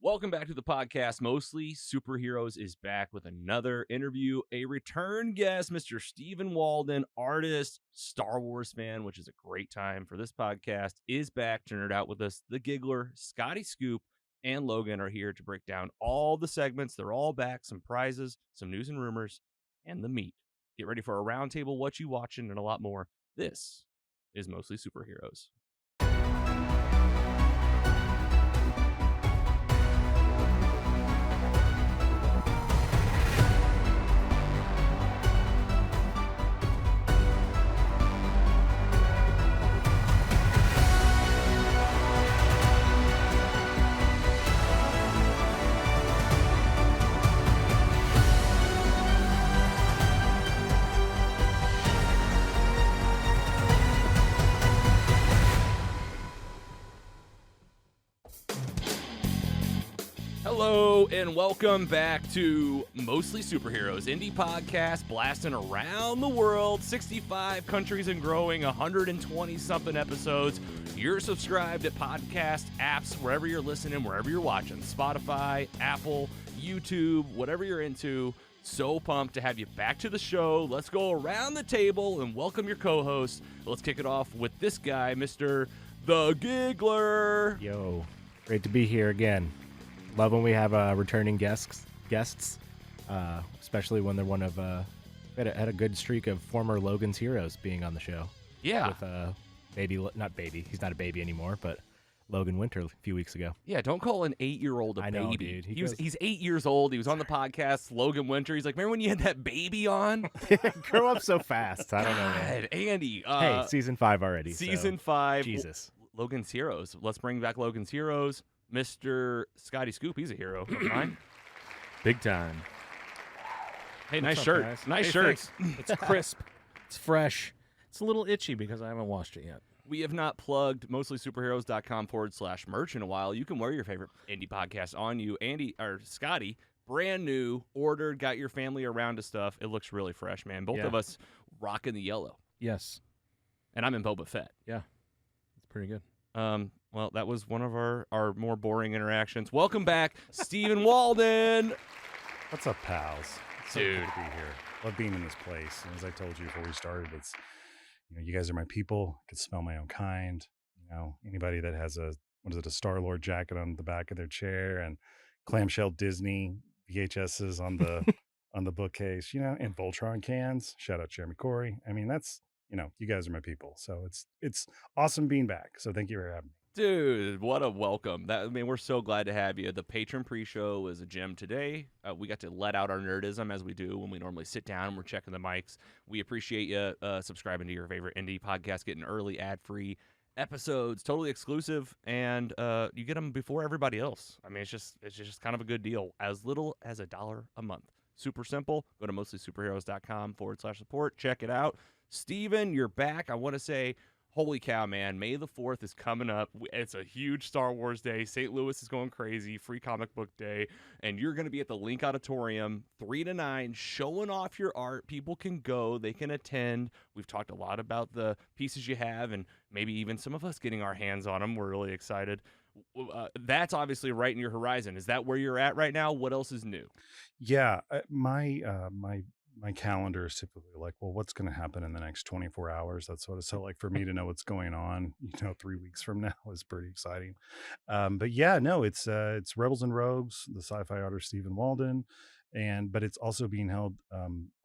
Welcome back to the podcast. Mostly Superheroes is back with another interview. A return guest, Mr. Stephen Walden, artist, Star Wars fan, which is a great time for this podcast, is back to nerd out with us. The Giggler, Scotty Scoop, and Logan are here to break down all the segments. They're all back, some prizes, some news and rumors, and the meat. Get ready for a roundtable, what you watching, and a lot more. This is Mostly Superheroes. Hello and welcome back to Mostly Superheroes, indie podcast blasting around the world, 65 countries and growing, 120-something episodes. You're subscribed at podcast apps, wherever you're listening, wherever you're watching, Spotify, Apple, YouTube, whatever you're into. So pumped to have you back to the show. Let's go around the table and welcome your co-host. Let's kick it off with this guy, Mr. The Giggler. Yo, great to be here again. Love when we have returning guests, especially when they're one of had a good streak of former Logan's heroes being on the show. Yeah, with not baby, he's not a baby anymore, but Logan Winter a few weeks ago. Yeah, don't call an 8-year-old a baby. Know, dude. He's 8 years old. He was on the podcast, Logan Winter. He's like, remember when you had that baby on? Grow up so fast. I don't know, man. Andy. Hey, season 5 already. Season 5. Jesus. Logan's Heroes. Let's bring back Logan's Heroes. Mr. Scotty Scoop, he's a hero. Fine. Big time. Hey, What's nice up, shirt. guys? Nice Hey, shirt. It's crisp. It's fresh. It's a little itchy because I haven't washed it yet. We have not plugged mostlysuperheroes.com/merch in a while. You can wear your favorite indie podcast on you. Andy or Scotty, brand new, ordered, got your family around to stuff. It looks really fresh, man. Both of us rocking the yellow. Yes. And I'm in Boba Fett. Yeah. It's pretty good. Well, that was one of our more boring interactions. Welcome back, Stephen Walden. What's up, pals? It's so Dude. good to be here. Love being in this place. And as I told you before we started, it's, you guys are my people. I can smell my own kind. Anybody that has a Star-Lord jacket on the back of their chair and clamshell Disney VHSs on the on the bookcase, and Voltron cans. Shout out Jeremy Corey. I mean, that's, you guys are my people. So it's awesome being back. So thank you for having me. Dude, what a welcome. We're so glad to have you. The patron pre-show was a gem today. We got to let out our nerdism as we do when we normally sit down and we're checking the mics. We appreciate you subscribing to your favorite indie podcast, getting early ad-free episodes, totally exclusive, and you get them before everybody else. I mean, it's just kind of a good deal. As little as $1 a month. Super simple. Go to mostlysuperheroes.com/support. Check it out. Steven, you're back. I want to say, holy cow, man. May the 4th is coming up. It's a huge Star Wars day. St. Louis is going crazy. Free comic book day. And you're going to be at the Link Auditorium 3 to 9 showing off your art. People can go. They can attend. We've talked a lot about the pieces you have and maybe even some of us getting our hands on them. We're really excited. That's obviously right in your horizon. Is that where you're at right now? What else is new? Yeah, my calendar is typically like, well, what's going to happen in the next 24 hours? That's what it's so like for me to know what's going on, 3 weeks from now is pretty exciting. But yeah, no, it's Rebels and Rogues, the sci-fi artist Stephen Walden. But it's also being held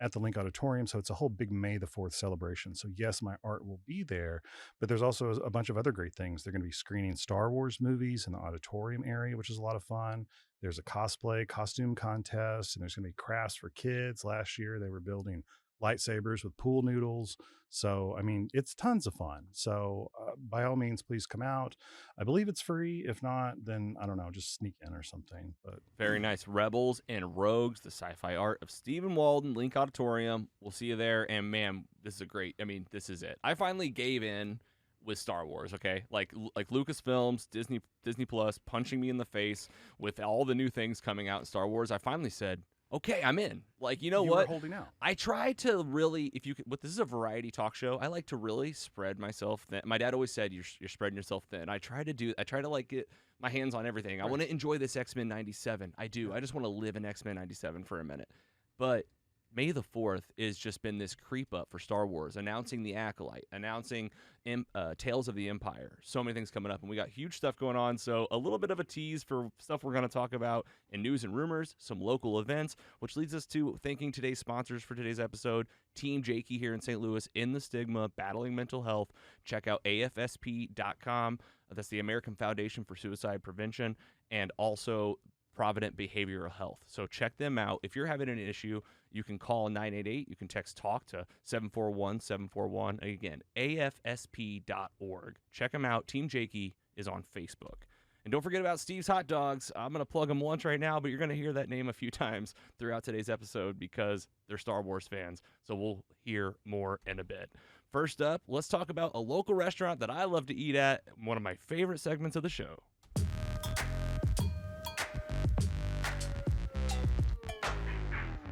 at the Link Auditorium. So it's a whole big May the 4th celebration. So yes, my art will be there, but there's also a bunch of other great things. They're going to be screening Star Wars movies in the auditorium area, which is a lot of fun. There's a costume contest, and there's going to be crafts for kids. Last year, they were building lightsabers with pool noodles. So, I mean, it's tons of fun. So by all means, please come out. I believe it's free. If not, then I don't know, just sneak in or something. But very nice. Rebels and Rogues, the sci-fi art of Stephen Walden, Link Auditorium. We'll see you there. And man, this is this is it. I finally gave in with Star Wars, okay? Like Lucasfilms, Disney Plus punching me in the face with all the new things coming out in Star Wars. I finally said, okay, I'm in. Like, you know you what? were holding out. I try to really, if you could, this is a variety talk show. I like to really spread myself thin. My dad always said you're spreading yourself thin. I try to like get my hands on everything. I want to enjoy this X-Men 97. I do. I just want to live in X-Men 97 for a minute. But May the 4th has just been this creep up for Star Wars, announcing the Acolyte, announcing Tales of the Empire. So many things coming up, and we got huge stuff going on. So a little bit of a tease for stuff we're going to talk about in news and rumors, some local events, which leads us to thanking today's sponsors for today's episode, Team Jakey here in St. Louis, in the stigma, battling mental health. Check out afsp.com. That's the American Foundation for Suicide Prevention, and also Provident Behavioral Health. So check them out. If you're having an issue, you can call 988. You can text TALK to 741-741. Again, afsp.org. Check them out. Team Jakey is on Facebook. And don't forget about Steve's Hot Dogs. I'm going to plug them once right now, but you're going to hear that name a few times throughout today's episode because they're Star Wars fans. So we'll hear more in a bit. First up, let's talk about a local restaurant that I love to eat at, one of my favorite segments of the show.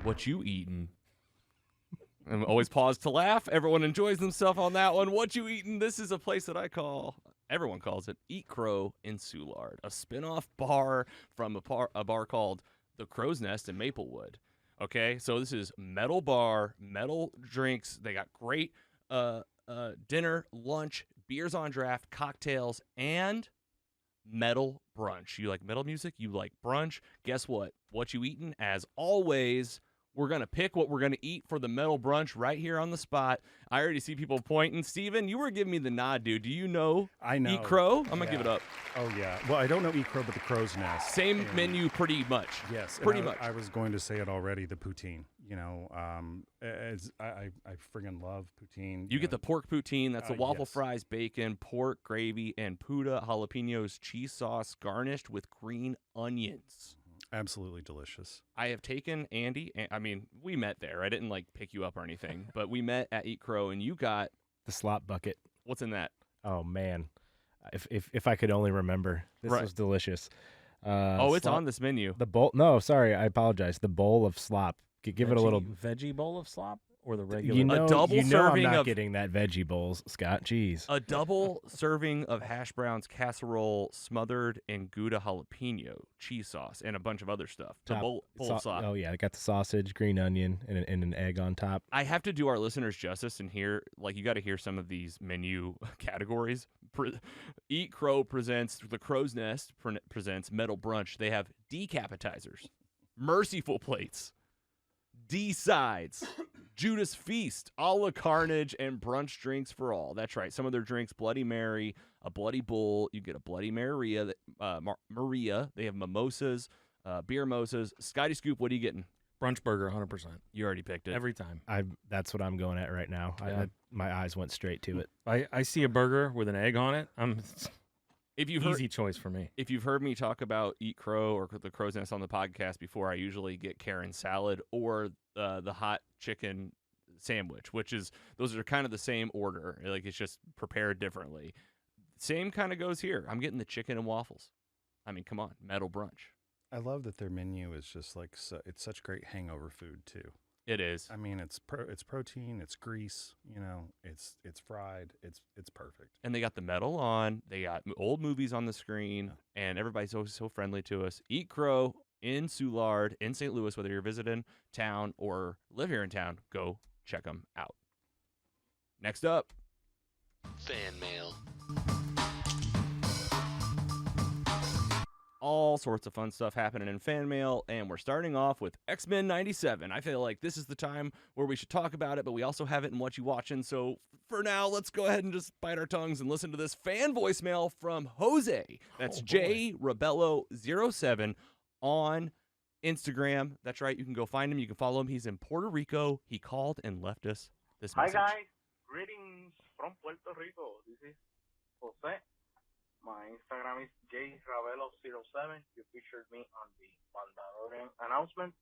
Whatchu Eatin? And always pause to laugh. Everyone enjoys themselves on that one. Whatchu Eatin? This is a place that everyone calls it Eat Crow in Soulard, a spin-off bar from a bar called the Crow's Nest in Maplewood. Okay, so this is metal bar, metal drinks. They got great dinner, lunch, beers on draft, cocktails, and metal brunch. You like metal music? You like brunch? Guess what? Whatchu Eatin? As always, we're going to pick what we're going to eat for the metal brunch right here on the spot. I already see people pointing. Steven, you were giving me the nod, dude. Do you know I know. Eat Crow? I'm going to give it up. Oh, yeah. Well, I don't know Eat Crow, but the Crow's Nest. Same menu pretty much. Yes. Pretty much. I was going to say it already, the poutine. You know, I friggin' love poutine. You get the pork poutine. That's the waffle yes. fries, bacon, pork, gravy, and Puda jalapenos cheese sauce garnished with green onions. Absolutely delicious. I have taken Andy, I mean, we met there. I didn't like pick you up or anything, but we met at Eat Crow, and you got The slop bucket. what's in that? Oh man, if I could only remember, this Right. was delicious. It's slop- on this menu. The bowl. No, sorry, I apologize. The bowl of slop. Give it a little. veggie bowl of slop or the regular. You know, double I'm serving not of- getting that veggie bowls, Scott. Jeez. A double serving of hash browns casserole smothered in Gouda jalapeno cheese sauce and a bunch of other stuff. The Top- bowl of slop. Oh yeah, I got the sausage, green onion, and an egg on top. I have to do our listeners justice and hear, like, you got to hear some of these menu categories. Eat Crow presents, the Crow's Nest presents Metal Brunch. They have decappetizers, merciful plates, D-sides, Judas Feast, a la Carnage, and brunch drinks for all. That's right. Some of their drinks, Bloody Mary, a Bloody Bull. You get a Bloody Maria. Maria. They have mimosas, beer mimosas. Scotty Scoop, what are you getting? Brunch burger, 100%. You already picked it. Every time. That's what I'm going at right now. Yeah. My eyes went straight to it. I see a burger with an egg on it. If you've Easy choice for me. If you've heard me talk about Eat Crow or the Crow's Nest on the podcast before, I usually get Karen salad or the hot chicken sandwich, those are kind of the same order. Like, it's just prepared differently. Same kind of goes here. I'm getting the chicken and waffles. I mean, come on, metal brunch. I love that their menu is just like it's such great hangover food too. It is. I mean, it's protein, it's grease, you know, it's fried, it's perfect. And they got the metal on. They got old movies on the screen, and everybody's always so friendly to us. Eat Crow in Soulard in St. Louis, whether you're visiting town or live here in town, go check them out. Next up, Fan mail. all sorts of fun stuff happening in fan mail, and we're starting off with X-Men 97. I feel like this is the time where we should talk about it, but we also have it in What You Watching. So for now, let's go ahead and just bite our tongues and listen to this fan voicemail from Jose. That's JRebello07 on Instagram. That's right. You can go find him. You can follow him. He's in Puerto Rico. He called and left us this Hi message. guys, greetings from Puerto Rico. This is Jose. My Instagram is jravelo07. You featured me on the Mandalorian announcement.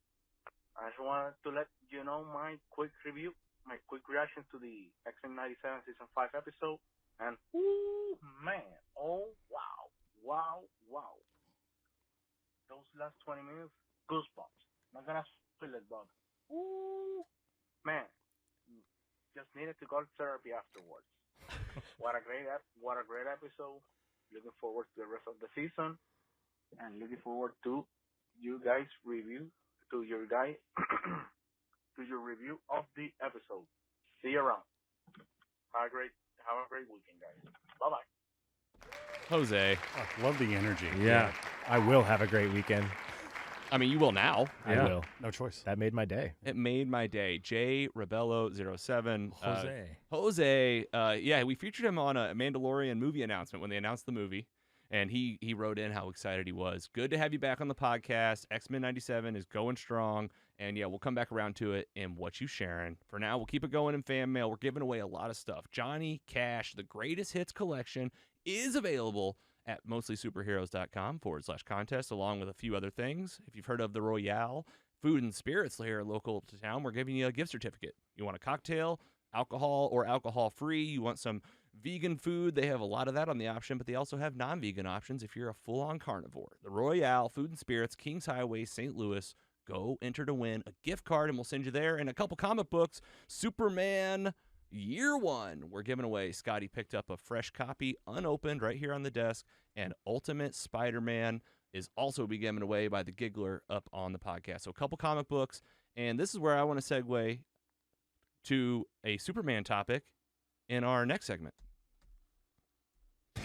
I just wanted to let you know my quick review, my quick reaction to the X-Men 97 Season 5 episode. And, ooh, man, oh, wow. Those last 20 minutes, goosebumps. Not gonna toilet bob. Ooh, man, just needed to go to therapy afterwards. What a great episode. Looking forward to the rest of the season, and looking forward to you guys review to your to your review of the episode. See you around. Have a great weekend, guys. Bye bye. Jose. Oh, love the energy. Yeah, I will have a great weekend. I mean, you will now. I will. No choice. That made my day. It made my day. J Rebello07. Jose. Yeah, we featured him on a Mandalorian movie announcement when they announced the movie, and he wrote in how excited he was. Good to have you back on the podcast. X-Men 97 is going strong, and yeah, we'll come back around to it in Whatchu Sharin. For now, we'll keep it going in fan mail. We're giving away a lot of stuff. Johnny Cash, the Greatest Hits collection, is available at mostlysuperheroes.com/contest, along with a few other things. If you've heard of the Royale Food and Spirits here local to town, we're giving you a gift certificate. You want a cocktail, alcohol or alcohol-free, you want some vegan food, they have a lot of that on the option, but they also have non-vegan options if you're a full-on carnivore. The Royale Food and Spirits, Kings Highway, St. Louis. Go enter to win a gift card, and we'll send you there, and a couple comic books. Superman Year 1, we're giving away. Scotty picked up a fresh copy, unopened, right here on the desk. And Ultimate Spider-Man is also be given away by the Giggler up on the podcast. So a couple comic books. And this is where I want to segue to a Superman topic in our next segment.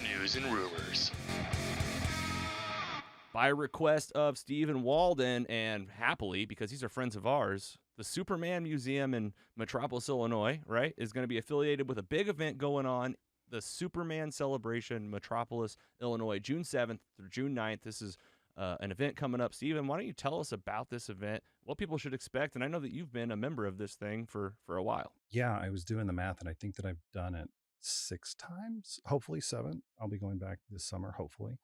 News and rumors. By request of Stephen Walden, and happily, because these are friends of ours, the Superman Museum in Metropolis, Illinois, right, is going to be affiliated with a big event going on, the Superman Celebration, Metropolis, Illinois, June 7th through June 9th. This is an event coming up. Stephen, why don't you tell us about this event, what people should expect? And I know that you've been a member of this thing for a while. Yeah, I was doing the math, and I think that I've done it 6 times, hopefully 7. I'll be going back this summer, hopefully.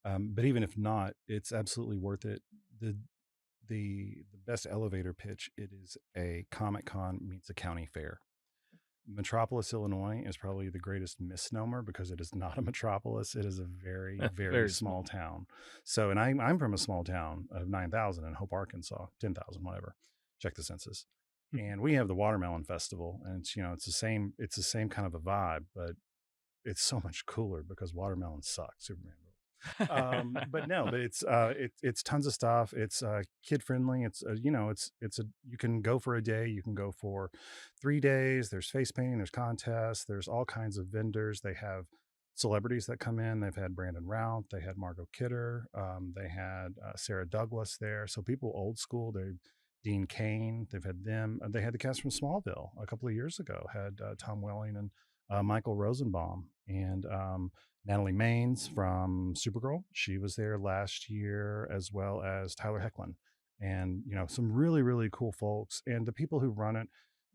But even if not, it's absolutely worth it. The best elevator pitch, it is a Comic-Con meets a county fair. Metropolis, Illinois is probably the greatest misnomer because it is not a metropolis. It is a very, very small town. So, and I'm from a small town of 9,000 in Hope, Arkansas, 10,000, whatever. Check the census. And we have the Watermelon Festival, and it's the same kind of a vibe, but it's so much cooler because watermelon sucks. Superman. But it's tons of stuff. It's kid friendly. It's you can go for a day, you can go for 3 days. There's face painting, there's contests, there's all kinds of vendors. They have celebrities that come in. They've had Brandon Routh, they had Margot Kidder, they had Sarah Douglas there. So people old school. Dean Cain, they've had them. They had the cast from Smallville a couple of years ago. Had Tom Welling and Michael Rosenbaum, and Natalie Maines from Supergirl. She was there last year, as well as Tyler Hoechlin, and some really, really cool folks. And the people who run it,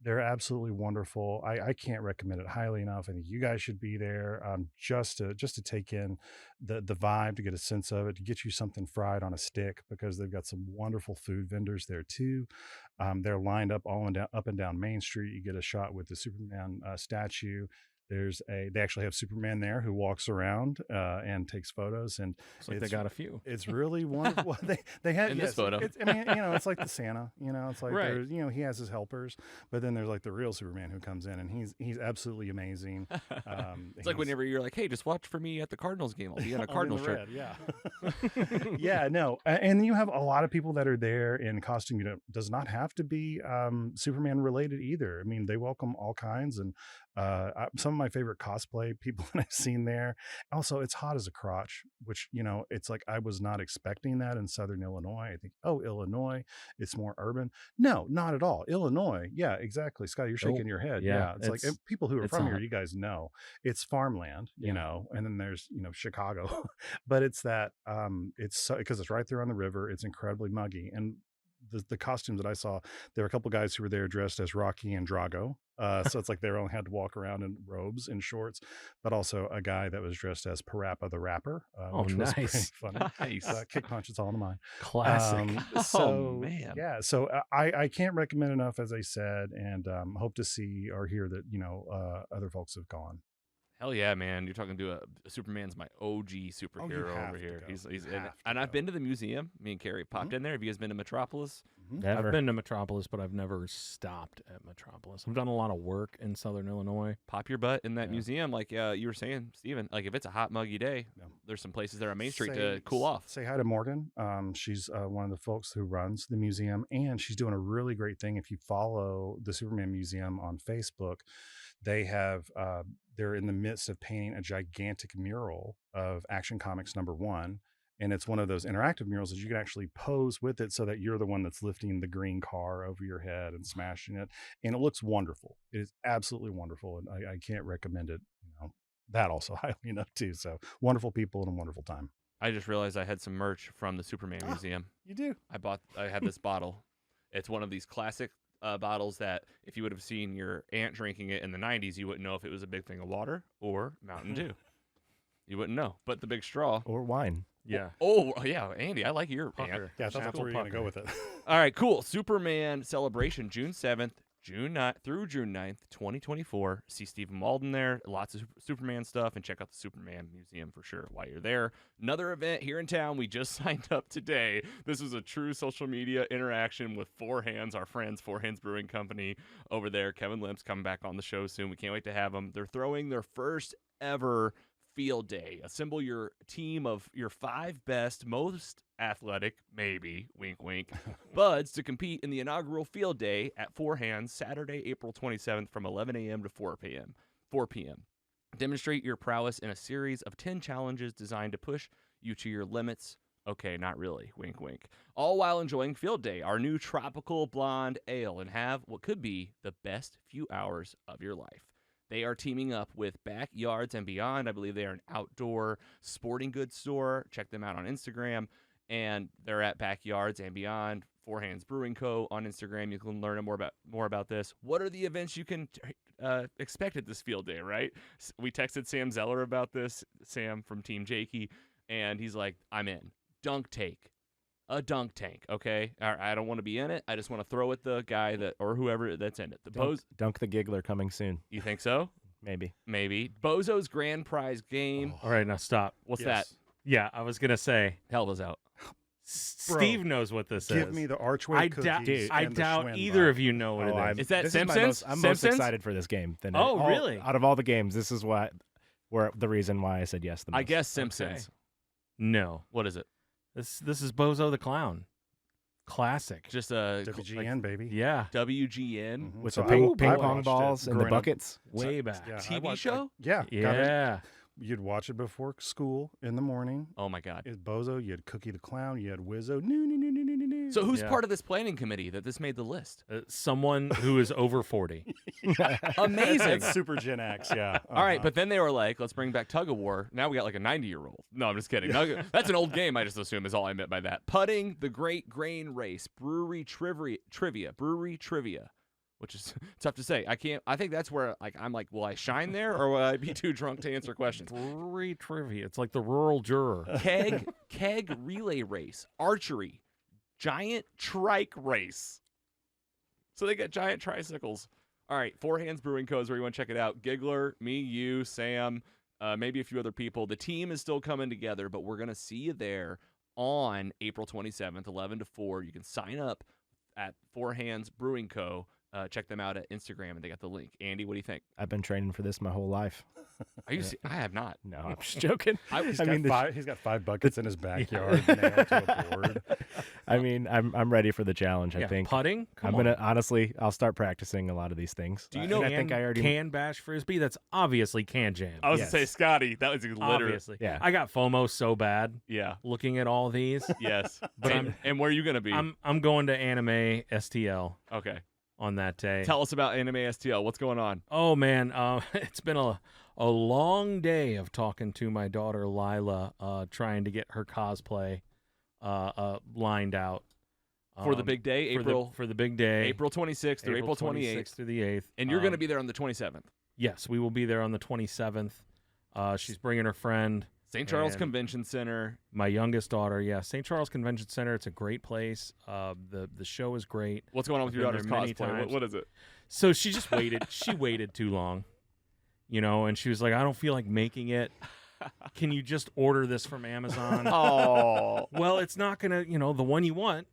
they're absolutely wonderful. I can't recommend it highly enough. I think you guys should be there, just to take in the vibe, to get a sense of it, to get you something fried on a stick, because they've got some wonderful food vendors there too. They're lined up up and down Main Street. You get a shot with the Superman statue. They actually have Superman there who walks around and takes photos, and they got a few. It's really wonderful. they have in this photo. It's like the Santa. It's like right. He has his helpers, but then there's like the real Superman who comes in, and he's absolutely amazing. It's like whenever you're like, hey, just watch for me at the Cardinals game. I'll be in a Cardinals shirt. Yeah. Yeah, no, and you have a lot of people that are there in costume. Does not have to be Superman related either. I mean, they welcome all kinds, and some of my favorite cosplay people that I've seen there. Also, it's hot as a crotch, which it's like I was not expecting that in Southern Illinois. I think, Illinois, it's more urban. No, not at all. Illinois, yeah, exactly. Scott, you're shaking your head. Yeah, it's like people who are from here, you guys know it's farmland, and then there's Chicago, but it's that it's so, because it's right there on the river. It's incredibly muggy, and the costumes that I saw, there were a couple guys who were there dressed as Rocky and Drago. So it's like they only had to walk around in robes and shorts, but also a guy that was dressed as Parappa the Rapper, which was pretty funny. Nice. Kick punch, it's all in the mind. Classic. Man. Yeah. So I can't recommend enough, as I said, and hope to see or hear that, other folks have gone. Hell yeah, man! You're talking to a Superman's my OG superhero have over to here. go. He's You and, have to and I've go. been to the museum. Me and Carrie popped in there. Have you guys been to Metropolis? Never. I've been to Metropolis, but I've never stopped at Metropolis. I've done a lot of work in Southern Illinois. Pop your butt in that Yeah. museum, like you were saying, Steven. Like if it's a hot muggy day, Yeah. there's some places there on Main Street to cool off. Say hi to Morgan. She's one of the folks who runs the museum, and she's doing a really great thing. If you follow the Superman Museum on Facebook, they have they're in the midst of painting a gigantic mural of Action Comics #1. And it's one of those interactive murals that you can actually pose with it so that you're the one that's lifting the green car over your head and smashing it. And it looks wonderful. It is absolutely wonderful. And I can't recommend it, that also highly enough too. So wonderful people and a wonderful time. I just realized I had some merch from the Superman Museum. You do? I had this bottle. It's one of these classic bottles that if you would have seen your aunt drinking it in the 90s, you wouldn't know if it was a big thing of water or Mountain Dew. You wouldn't know. But the big straw. Or wine. Yeah. Oh, yeah, Andy, I like your aunt. Pucker. Yeah, I thought that's where you were going to go with it. All right, cool. Superman celebration, June 7th, through June 9th, 2024. See Stephen Walden there. Lots of Superman stuff, and check out the Superman Museum for sure while you're there. Another event here in town. We just signed up today. This was a true social media interaction with Four Hands, our friends, Four Hands Brewing Company over there. Kevin Lemp's coming back on the show soon. We can't wait to have them. They're throwing their first ever field day. Assemble your team of your 5 best, most athletic, maybe, wink, wink, buds to compete in the inaugural field day at Four Hands, Saturday, April 27th from 11 a.m. to 4 p.m. Demonstrate your prowess in a series of 10 challenges designed to push you to your limits. Okay, not really, wink, wink. All while enjoying field day, our new tropical blonde ale, and have what could be the best few hours of your life. They are teaming up with Backyards and Beyond. I believe they are an outdoor sporting goods store. Check them out on Instagram. And they're at Backyards and Beyond, Four Hands Brewing Co. on Instagram. You can learn more about this. What are the events you can expect at this field day, right? We texted Sam Zeller about this, Sam from Team Jakey, and he's like, I'm in. Dunk take. A dunk tank, okay? I don't want to be in it. I just want to throw at the guy or whoever that's in it. Dunk the Giggler coming soon. You think so? Maybe. Bozo's grand prize game. All right, now stop. What's that? Yeah, I was going to say. Hell was out. Steve knows what this is. Give me the archway cookies. I and the doubt Schwinn either bar. of you know what it is. Is that this Simpsons? I'm most Simpsons? excited for this game. Than Really? Out of all the games, this is where the reason why I said yes the most. I guess Simpsons. No. What is it? This is Bozo the Clown. Classic. Just a WGN, baby. Yeah. WGN With So the ping I pong watched balls it and the growing up. buckets. Way back. Yeah, I TV watched- show? got it. Yeah. You'd watch it before school in the morning. Oh my God. It's Bozo. You had Cookie the Clown. You had Wizzo. No. So who's Yeah. part of this planning committee that this made the list? Someone who is over 40. Amazing. It's Super Gen X. Yeah. All right, but then they were like, let's bring back tug of war. Now we got like a 90-year-old. No, I'm just kidding. That's an old game, I just assume, is all I meant by that. Putting, the Great Grain Race, Brewery Trivia, which is tough to say. I think that's where I'm like, will I shine there or will I be too drunk to answer questions? Brewery trivia. It's like the rural juror. Keg relay race, archery, giant trike race. So they got giant tricycles. All right, Four Hands Brewing Co. is where you want to check it out. Giggler, me, you, Sam, maybe a few other people. The team is still coming together, but we're going to see you there on April 27th, 11 to 4. You can sign up at Four Hands Brewing Co. Check them out at Instagram, and they got the link. Andy, what do you think? I've been training for this my whole life. Are you? I have not. No, I'm just joking. He's got 5 buckets in his backyard nailed to a board. I mean, I'm ready for the challenge. I think Putting? I'm gonna honestly. I'll start practicing a lot of these things. Do you know? I think I already Can bash frisbee? That's obviously can jam. I was Yes. to say, Scotty. That was literally. Obviously. Yeah. I got FOMO so bad Yeah. looking at all these. Yes. But and where are you gonna be? I'm going to Anime STL Okay. on that day. Tell us about Anime STL. What's going on? Oh man, it's been a long day of talking to my daughter Lila, trying to get her cosplay lined out For the big day, for the big day, April 26th through April 28th. 26th through the 8th. And you're going to be there on the 27th. Yes, we will be there on the 27th. She's bringing her friend, St. Charles And- Convention Center. my youngest daughter. Yeah, St. Charles Convention Center. It's a great place. The show is great. What's going on with I've your been daughter's there many cosplay? times. What is it? So she just waited. She waited too long. And she was like, I don't feel like making it. Can you just order this from Amazon? Oh. Well, it's not going to, the one you want,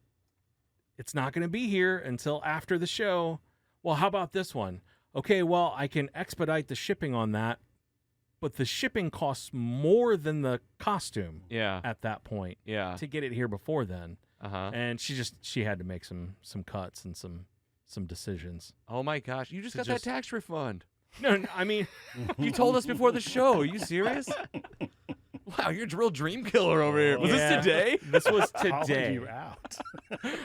it's not going to be here until after the show. Well, how about this one? Okay, well, I can expedite the shipping on that, but the shipping costs more than the costume Yeah. at that point Yeah. to get it here before then. Uh-huh. And she had to make some cuts and some decisions. Oh my gosh. You just got that tax refund. No, I mean, You told us before the show. Are you serious? Wow, you're a real dream killer over here. Was Yeah. this today? this was Calling today. you out.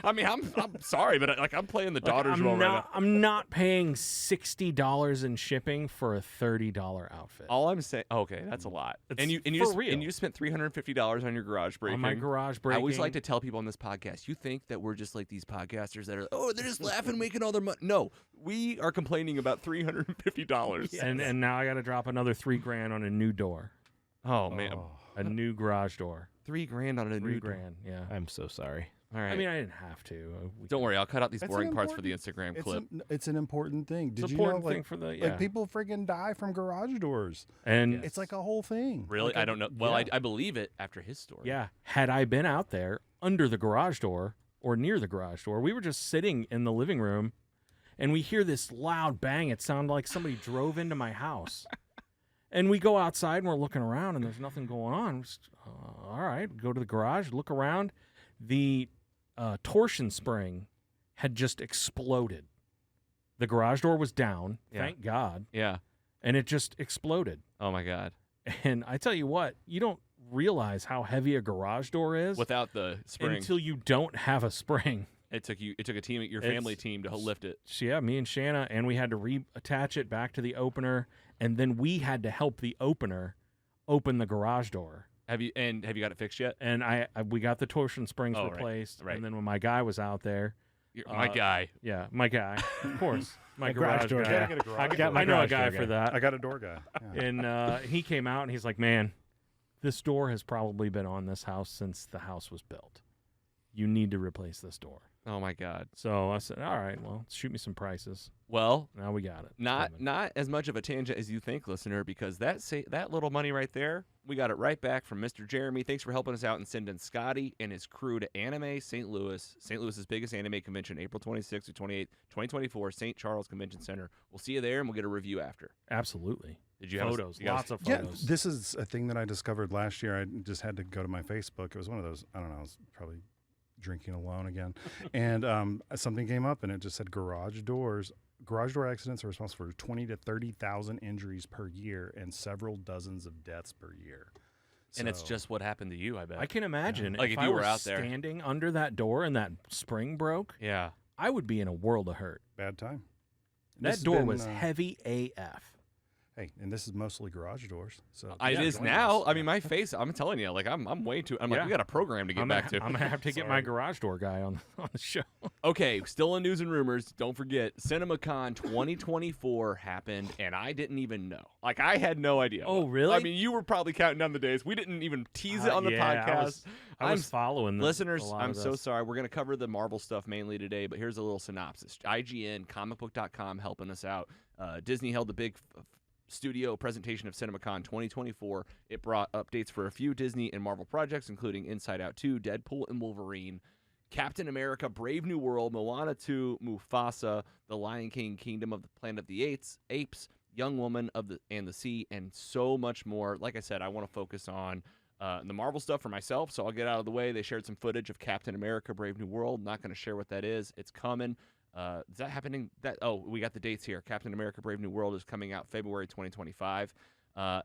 I mean, I'm sorry, but I'm playing the daughter's role right now. I'm not paying $60 in shipping for a $30 outfit. All I'm saying, okay, that's a lot. It's And you for real. and you spent $350 on your garage breaking. On my garage breaking. I always like to tell people on this podcast, you think that we're just like these podcasters that are, they're just laughing, making all their money. No, we are complaining about $350. And now I got to drop another $3,000 on a new door, Oh man, a new garage door. $3,000 on a new door. $3,000. Yeah. I'm so sorry. All right. I mean, I didn't have to. Don't worry, I'll cut out these It's boring an parts for the Instagram clip. It's an important thing. It's Did an you know, important thing for the like people friggin' die from garage doors? And It's like a whole thing. Really? Like I don't know. Well, yeah. I believe it after his story. yeah, had I been out there under the garage door or near the garage door, we were just sitting in the living room, and we hear this loud bang. It sounded like somebody drove into my house. And we go outside and we're looking around and there's nothing going on. Just, all right, go to the garage, look around. The torsion spring had just exploded. The garage door was down, thank God, Yeah. and it just exploded. Oh my God. And I tell you what, you don't realize how heavy a garage door is Without the spring, until you don't have a spring. it took a team, your family team, to lift it. So yeah, me and Shanna, and we had to reattach it back to the opener, and then we had to help the opener open the garage door. Have you got it fixed yet? And we got the torsion springs Oh, right, replaced, right. and then when my guy was out there, My guy. yeah, my guy, of course, my garage door guy. guy. Get a garage I door. know a garage guy door for guy. that. I got a door guy. Yeah. And he came out and he's like, man, this door has probably been on this house since the house was built. You need to replace this door. Oh my God. So I said, all right, well, shoot me some prices. Well, Now we got it. It's not coming. as much of a tangent as you think, listener, because that little money right there, we got it right back from Mr. Jeremy. Thanks for helping us out and sending Scotty and his crew to Anime St. Louis, St. Louis's biggest anime convention, April 26th to 28th, 2024, St. Charles Convention Center. We'll see you there, and we'll get a review after. Absolutely. Did you have Photos, you guys- lots of Yeah, photos. this is a thing that I discovered last year. I just had to go to my Facebook. It was one of those, I don't know, I was probably drinking alone again. And something came up and it just said garage door accidents are responsible for 20 to 30,000 injuries per year and several dozens of deaths per year. And it's So- just what happened to you, I bet. I can imagine Like if I you were were out there. standing under that door and that spring broke, Yeah. I would be in a world of hurt. bad time. This That has door been, was heavy AF. Hey, and this is mostly garage doors. So It is join now. us. I mean, my face, I'm telling you, like, I'm way too, I'm like, Yeah. we got a program to get back to. I'm going to have to get my Sorry. garage door guy on the show. Okay, still in news and rumors. Don't forget, CinemaCon 2024 happened, and I didn't even know. Like, I had no idea. Oh, really? I mean, you were probably counting down the days. We didn't even tease it on the yeah, podcast. I was following this. Listeners, I'm so sorry. We're going to cover the Marvel stuff mainly today, but here's a little synopsis. IGN, ComicBook.com helping us out. Disney held the big studio presentation of CinemaCon 2024. It brought updates for a few Disney and Marvel projects, including Inside Out 2, Deadpool and Wolverine, Captain America, Brave New World, Moana 2, Mufasa, The Lion King, Kingdom of the Planet of the Apes, Young Woman and the Sea, and so much more. Like I said, I want to focus on the Marvel stuff for myself, so I'll get out of the way. They shared some footage of Captain America, Brave New World. Not going to share what that is. It's coming. Is that happening? We got the dates here. Captain America Brave New World is coming out February 2025.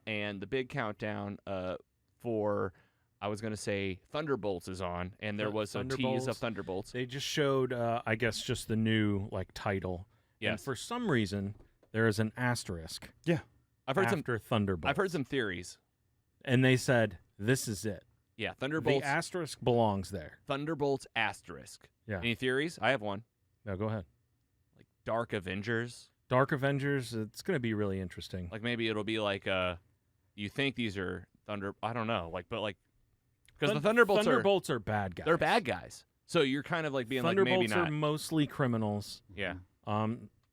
And the big countdown for, I was going to say, Thunderbolts is on. And there was a tease of Thunderbolts. They just showed, I guess, just the new title. Yes. And for some reason, there is an asterisk I've heard after Thunderbolts. I've heard some theories. And they said, this is it. Yeah, The Thunderbolts. asterisk belongs there. Thunderbolts asterisk. Yeah. Any theories? I have one. No, go ahead. Like Dark Avengers. Dark Avengers, it's going to be really interesting. Like maybe it'll be like you think these are I don't know. Because the Thunderbolts are bad guys. they're bad guys. So you're kind of like being like maybe Thunderbolts not. are mostly criminals. Yeah.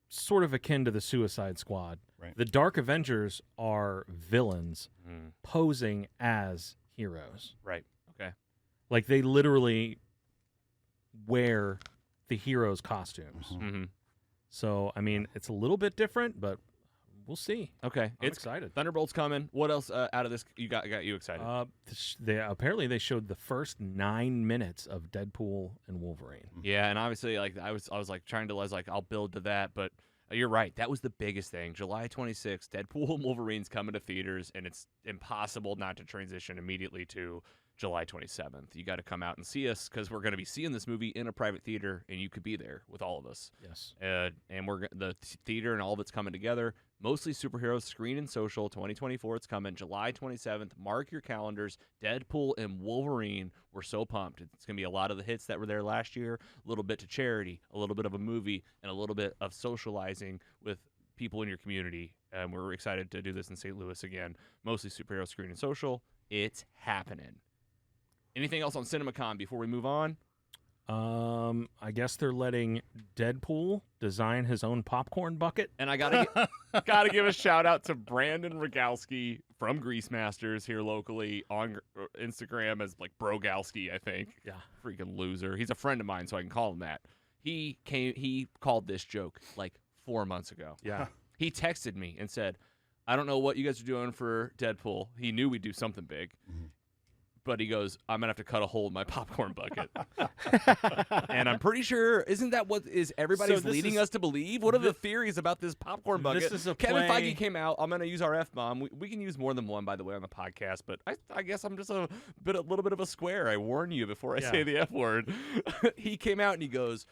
Sort of akin to the Suicide Squad. Right. The Dark Avengers are villains Mm. posing as heroes. Right. Okay. Like they literally wear the heroes' costumes. Mhm. Mm-hmm. So I mean, it's a little bit different, but we'll see. Okay. I'm It's excited. Thunderbolt's coming. What else out of this got you excited? Apparently they showed the first 9 minutes of Deadpool and Wolverine. Yeah, and obviously, like I was like trying to, I was like, I'll build to that, but you're right. That was the biggest thing. July 26th, Deadpool and Wolverine's coming to theaters, and it's impossible not to transition immediately to July 27th. You got to come out and see us because we're going to be seeing this movie in a private theater, and you could be there with all of us. Yes. And the theater and all of it's coming together. Mostly Superheroes, Screen and Social, 2024. It's coming July 27th. Mark your calendars. Deadpool and Wolverine. We're so pumped. It's going to be a lot of the hits that were there last year, a little bit to charity, a little bit of a movie, and a little bit of socializing with people in your community. And we're excited to do this in St. Louis again. Mostly Superheroes, Screen and Social. It's happening. Anything else on CinemaCon before we move on? I guess they're letting Deadpool design his own popcorn bucket. And I gotta give a shout out to Brandon Rogalski from Grease Masters here locally on Instagram as like Brogalski, I think. Yeah. Freaking loser. He's a friend of mine, so I can call him that. He called this joke like 4 months ago. Yeah. He texted me and said, I don't know what you guys are doing for Deadpool. He knew we'd do something big. Mhm. But he goes, I'm going to have to cut a hole in my popcorn bucket. And I'm pretty sure, isn't that what is everybody's So this leading is- us to believe? What are the theories about this popcorn bucket? This is a Kevin play- Feige came out. I'm going to use our F-bomb. We can use more than one, by the way, on the podcast. But I guess I'm just a little bit of a square. I warn you before I say the F word. He came out and he goes,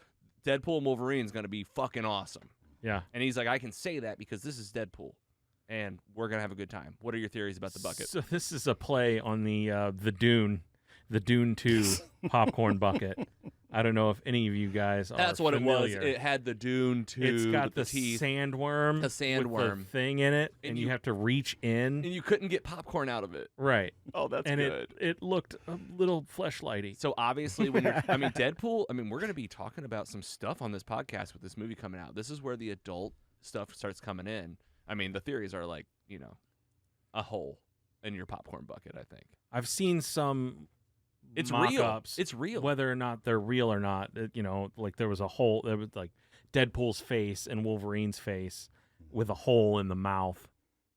Deadpool and Wolverine is going to be fucking awesome. Yeah. And he's like, I can say that because this is Deadpool. And we're going to have a good time. What are your theories about the bucket? So this is a play on the Dune 2 popcorn bucket. I don't know if any of you guys are That's what familiar. it was. It had the Dune 2 It's got with the teeth. sandworm. The sandworm. With the thing in it, And and you you- have to reach in. And you couldn't get popcorn out of it. Right. Oh, that's and good. it looked a little fleshlighty. So obviously, when you're, I mean, Deadpool. I mean, we're going to be talking about some stuff on this podcast with this movie coming out. This is where the adult stuff starts coming in. I mean, the theories are like, a hole in your popcorn bucket. I think I've seen some. it's mock-ups, real. It's real. whether or not they're real or not. Like there was a hole. There was like Deadpool's face and Wolverine's face with a hole in the mouth.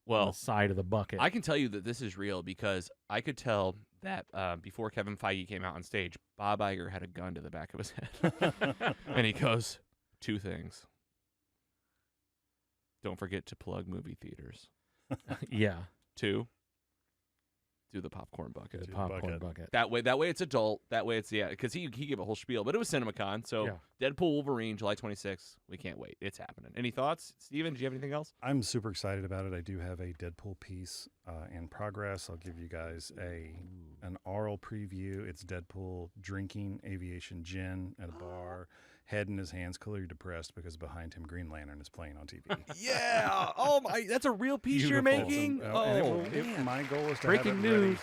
On Well, the side of the bucket. I can tell you that this is real because I could tell that before Kevin Feige came out on stage, Bob Iger had a gun to the back of his head. And he goes, 2 things. Don't forget to plug movie theaters. Yeah. 2, do the popcorn bucket. Do the Popcorn bucket. bucket. That way it's adult. That way it's, because he gave a whole spiel. But it was CinemaCon, so Yeah. Deadpool, Wolverine, July 26th. We can't wait. It's happening. Any thoughts? Steven, do you have anything else? I'm super excited about it. I do have a Deadpool piece in progress. I'll give you guys an oral preview. It's Deadpool drinking aviation gin at a bar, head in his hands, clearly depressed because behind him Green Lantern is playing on TV. Yeah. Oh, my. That's a real piece you're Beautiful. making? And my goal is to Breaking have it ready news.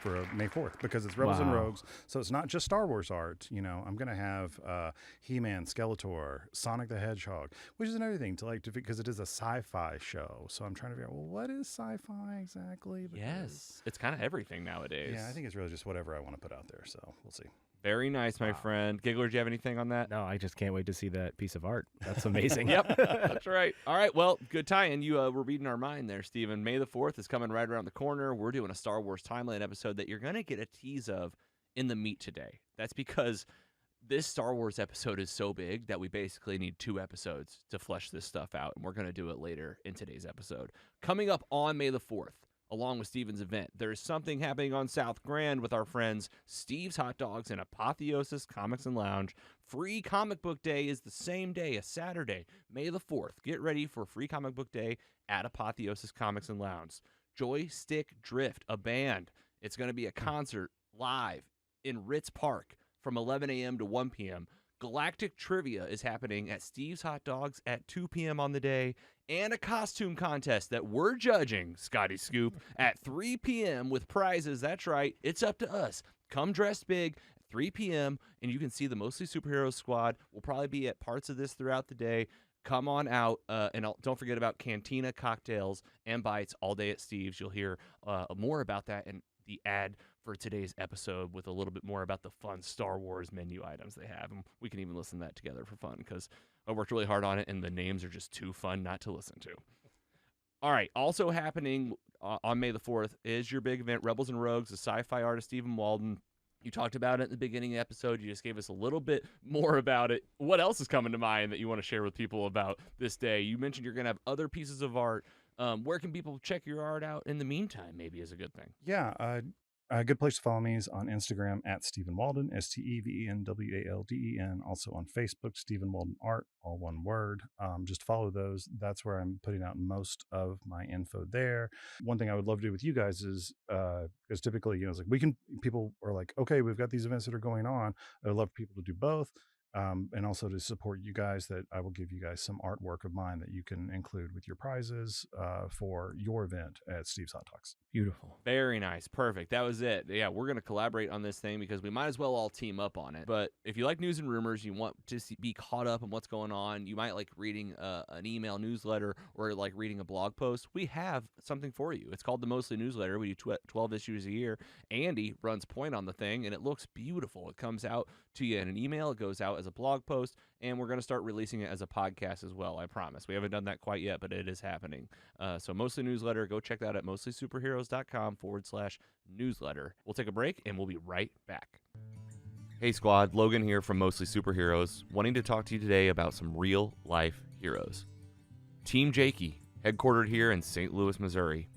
for May 4th because it's Rebels and Wow. Rogues. So it's not just Star Wars art. I'm going to have He-Man, Skeletor, Sonic the Hedgehog, which is another thing because it is a sci-fi show. So I'm trying to figure out, well, what is sci-fi exactly? Because, Yes. It's kind of everything nowadays. Yeah, I think it's really just whatever I want to put out there. So we'll see. Very nice, my Wow. friend. Giggler, do you have anything on that? No, I just can't wait to see that piece of art. That's amazing. Yep, that's right. All right, well, good tie-in. You were reading our mind there, Steven. May the 4th is coming right around the corner. We're doing a Star Wars Timeline episode that you're going to get a tease of in the meat today. That's because this Star Wars episode is so big that we basically need 2 episodes to flesh this stuff out, and we're going to do it later in today's episode. Coming up on May the 4th, along with Steven's event, there's something happening on South Grand with our friends Steve's Hot Dogs and Apotheosis Comics and Lounge. Free Comic Book Day is the same day, a Saturday, May the 4th. Get ready for Free Comic Book Day at Apotheosis Comics and Lounge. Joystick Drift, a band. It's going to be a concert live in Ritz Park from 11 a.m. to 1 p.m. Galactic Trivia is happening at Steve's Hot Dogs at 2 p.m. on the day, and a costume contest that we're judging, Scotty Scoop, at 3 p.m. with prizes. That's right. It's up to us. Come dressed big at 3 p.m., and you can see the Mostly Superheroes squad. We'll probably be at parts of this throughout the day. come on out, and don't forget about Cantina cocktails and bites all day at Steve's. You'll hear more about that in the ad for today's episode with a little bit more about the fun Star Wars menu items they have. And we can even listen to that together for fun because I worked really hard on it, and the names are just too fun not to listen to. All right, also happening on May the 4th is your big event, Rebels and Rogues, the sci-fi artist Stephen Walden. You talked about it at the beginning of the episode. You just gave us a little bit more about it. What else is coming to mind that you want to share with people about this day? You mentioned you're going to have other pieces of art. Where can people check your art out in the meantime, maybe is a good thing? Yeah, a good place to follow me is on Instagram at Stephen Walden, StevenWalden. Also on Facebook, Stephen Walden Art, all one word. Just follow those. That's where I'm putting out most of my info there. One thing I would love to do with you guys is, because typically, it's like people are like, okay, we've got these events that are going on. I'd love people to do both. And also to support you guys, that I will give you guys some artwork of mine that you can include with your prizes for your event at Steve's Hot Talks. Beautiful. Very nice. Perfect. That was it. Yeah, we're going to collaborate on this thing because we might as well all team up on it. But if you like news and rumors, you want to be caught up on what's going on, you might like reading an email newsletter or like reading a blog post, we have something for you. It's called the Mostly Newsletter. We do 12 issues a year. Andy runs point on the thing, and it looks beautiful. It comes out to you in an email. It goes out as a blog post, and we're going to start releasing it as a podcast as well, I promise. We haven't done that quite yet, but it is happening. So Mostly Newsletter, go check that out at mostlysuperheroes.com/newsletter. We'll take a break, and we'll be right back. Hey squad, Logan here from Mostly Superheroes, wanting to talk to you today about some real-life heroes. Team Jakey, headquartered here in St. Louis, Missouri.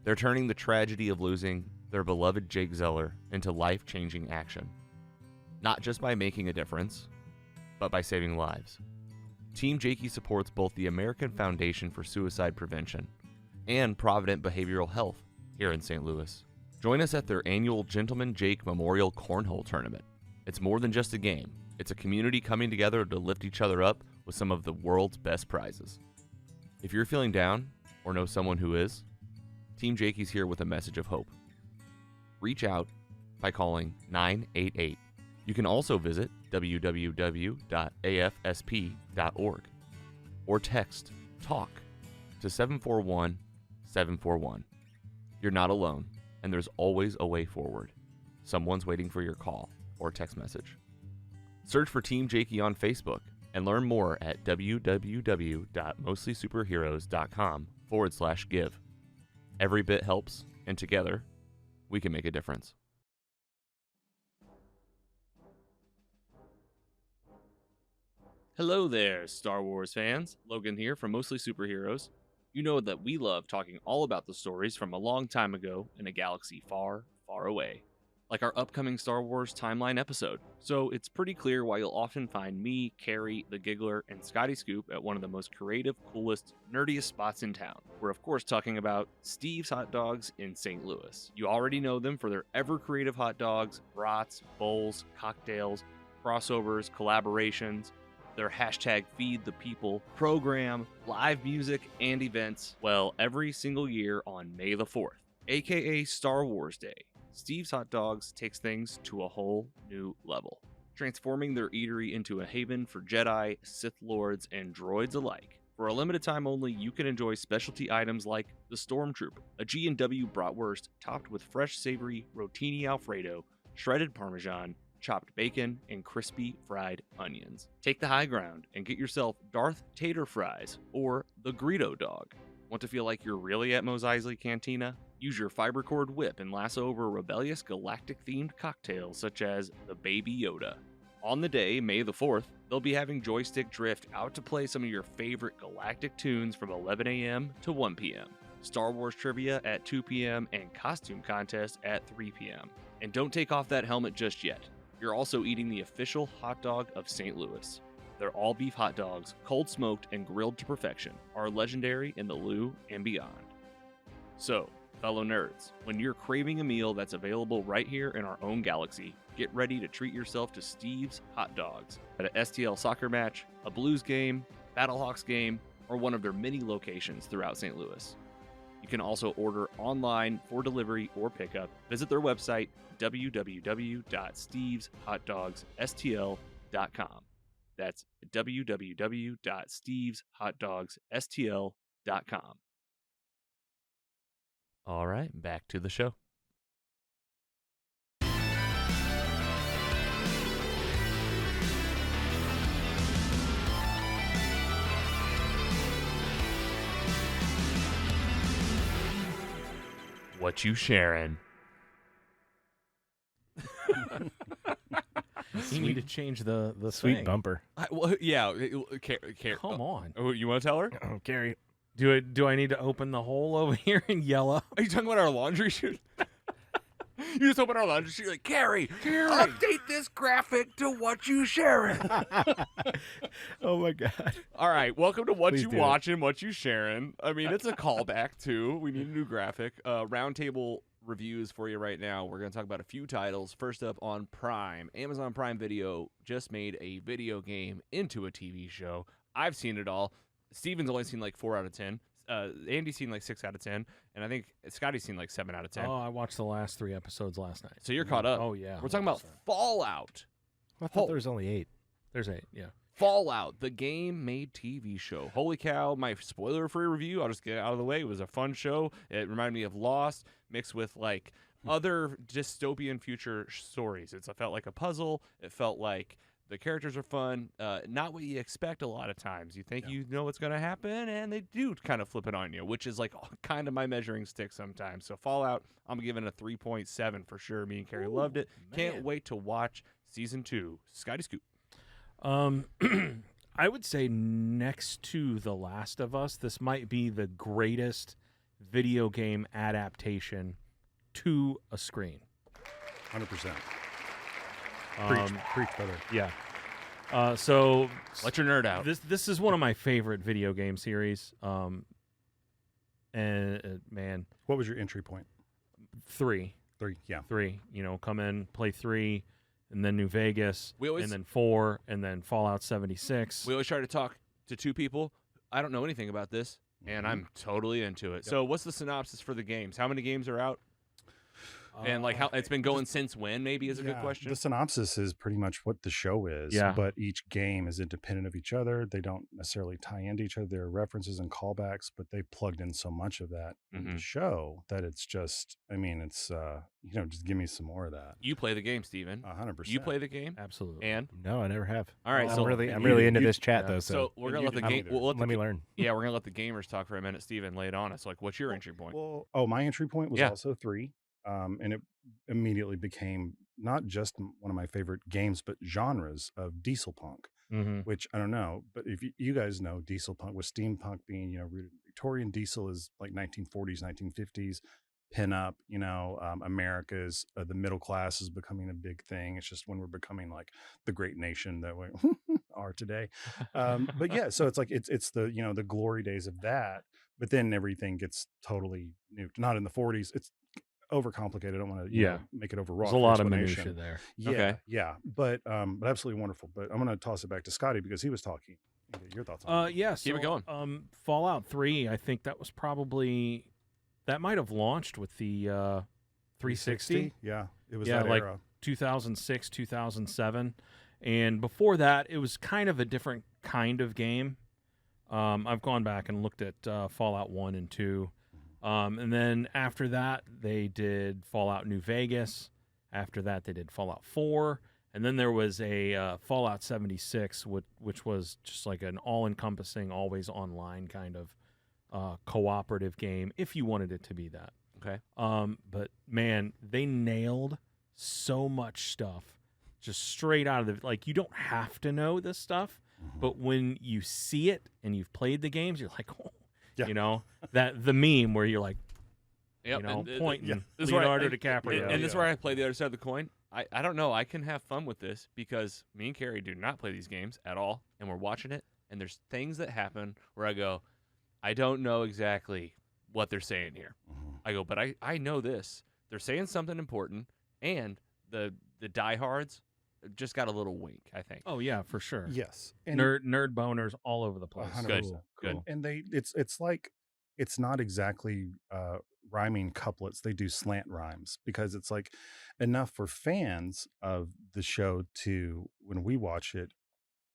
They're turning the tragedy of losing their beloved Jake Zeller into life-changing action. Not just by making a difference, but by saving lives. Team Jakey supports both the American Foundation for Suicide Prevention and Provident Behavioral Health here in St. Louis. Join us at their annual Gentleman Jake Memorial Cornhole Tournament. It's more than just a game. It's a community coming together to lift each other up with some of the world's best prizes. If you're feeling down or know someone who is, Team Jakey's here with a message of hope. Reach out by calling 988. You can also visit www.afsp.org or text TALK to 741-741. You're not alone, and there's always a way forward. Someone's waiting for your call or text message. Search for Team Jakey on Facebook and learn more at www.mostlysuperheroes.com/give. Every bit helps, and together, we can make a difference. Hello there, Star Wars fans. Logan here from Mostly Superheroes. You know that we love talking all about the stories from a long time ago in a galaxy far, far away, like our upcoming Star Wars timeline episode. So it's pretty clear why you'll often find me, Carrie, the Giggler, and Scotty Scoop at one of the most creative, coolest, nerdiest spots in town. We're of course talking about Steve's Hot Dogs in St. Louis. You already know them for their ever-creative hot dogs, brats, bowls, cocktails, crossovers, collaborations, their hashtag Feed the People program, live music, and events. Well, every single year on May the 4th, aka Star Wars Day, Steve's Hot Dogs takes things to a whole new level, transforming their eatery into a haven for Jedi, Sith Lords, and droids alike. For a limited time only, you can enjoy specialty items like the Stormtrooper, a G&W bratwurst topped with fresh savory rotini Alfredo, shredded Parmesan, chopped bacon, and crispy fried onions. Take the high ground and get yourself Darth Tater Fries or the Greedo Dog. Want to feel like you're really at Mos Eisley Cantina? Use your fiber cord whip and lasso over rebellious galactic-themed cocktails such as the Baby Yoda. On the day, May the 4th, they'll be having Joystick Drift out to play some of your favorite galactic tunes from 11 a.m. to 1 p.m. Star Wars trivia at 2 p.m. and costume contest at 3 p.m. And don't take off that helmet just yet. You're also eating the official hot dog of St. Louis. Their all-beef hot dogs, cold smoked and grilled to perfection, are legendary in the Lou and beyond. So, fellow nerds, when you're craving a meal that's available right here in our own galaxy, get ready to treat yourself to Steve's Hot Dogs at a STL soccer match, a Blues game, Battlehawks game, or one of their many locations throughout St. Louis. You can also order online for delivery or pickup. Visit their website, www.steveshotdogsstl.com. That's www.steveshotdogsstl.com. All right, back to the show. Whatchu Sharin. You need to change the Sweet thing. bumper. Come on. Oh, you want to tell her? Oh, Gary. Do I need to open the hole over here and yell up? Are you talking about our laundry chute? You just open our laundry chute like, Carrie, update this graphic to Whatchu Sharin. Oh, my God. All right, welcome to What Please You do it. Watching, Whatchu Sharin. I mean, it's a callback, too. We need a new graphic. Roundtable reviews for you right now. We're going to talk about a few titles. First up on Prime. Amazon Prime Video just made a video game into a TV show. I've seen it all. Steven's only seen like 4 out of 10. Andy's seen like 6 out of 10. And I think Scotty's seen like 7 out of 10. Oh, I watched the last 3 episodes last night. So you're caught up. Oh, yeah. We're talking about 100%. Fallout. I thought there was only 8. There's 8, yeah. Fallout, the game-made TV show. Holy cow, my spoiler-free review, I'll just get it out of the way. It was a fun show. It reminded me of Lost mixed with, like, other dystopian future stories. It felt like a puzzle. It felt like the characters are fun. Not what you expect a lot of times. You think you know what's going to happen, and they do kind of flip it on you, which is, like, kind of my measuring stick sometimes. So Fallout, I'm giving it a 3.7 for sure. Me and Carrie loved it. Can't wait to watch Season 2. Scotty Scoop. I would say next to The Last of Us, this might be the greatest video game adaptation to a screen. 100%. Um, Preach, brother. yeah. So Let your nerd out. this is one of my favorite video game series. And man, What was your entry point? 3. 3, yeah. 3. You know, come in, play 3, and then New Vegas, We always- and then 4, and then Fallout 76. We always try to talk to 2 people. I don't know anything about this, and I'm totally into it. So what's the synopsis for the games? How many games are out? And like how it's been going since when, maybe, is a good question. The synopsis is pretty much what the show is, Yeah. but each game is independent of each other. They don't necessarily tie into each other. There are references and callbacks, but they plugged in so much of that in the show that it's just, I mean, it's, just give me some more of that. You play the game, Steven. 100%. You play the game? Absolutely. And? No, I never have. All right, I'm so really into this chat, though. So we're going to let the game... Let me learn. Yeah, we're going to let the gamers talk for a minute. Steven, lay it on us. Like, what's your entry point? Well, my entry point was also 3. And it immediately became not just one of my favorite games, but genres of diesel punk, which I don't know. But if you guys know diesel punk, with steampunk being, rooted in Victorian, diesel is like 1940s, 1950s, pinup, America's, the middle class is becoming a big thing. It's just when we're becoming like the great nation that we are today. But yeah, so it's like, it's the, the glory days of that, but then everything gets totally nuked. Not in the 40s. It's overcomplicated. I don't want to make it overwrought. There's a lot of minutia there. Yeah, Okay. yeah, but absolutely wonderful. But I'm going to toss it back to Scotty because he was talking. Your thoughts on it? Yeah. Keep it going. Fallout 3, I think that was probably, that might have launched with the 360. Yeah, it was Yeah, that like era. 2006, 2007. And before that, it was kind of a different kind of game. I've gone back and looked at Fallout 1 and 2. And then after that, they did Fallout New Vegas. After that, they did Fallout 4. And then there was a Fallout 76, which was just like an all-encompassing, always online kind of cooperative game, if you wanted it to be that. Okay. But, man, they nailed so much stuff just straight out of the... Like, you don't have to know this stuff, but when you see it and you've played the games, you're like, oh. Yeah. That the meme where you're like, Yep. pointing This is where Leonardo DiCaprio. And this is where I play the other side of the coin. I don't know. I can have fun with this because me and Carrie do not play these games at all, and we're watching it, and there's things that happen where I go, I don't know exactly what they're saying here. I go, but I know this. They're saying something important, and the diehards just got a little wink, I think. Oh yeah, for sure. Yes, and Nerd boners all over the place. 100%. Good. Good. And it's like, it's not exactly rhyming couplets. They do slant rhymes because it's like enough for fans of the show to, when we watch it,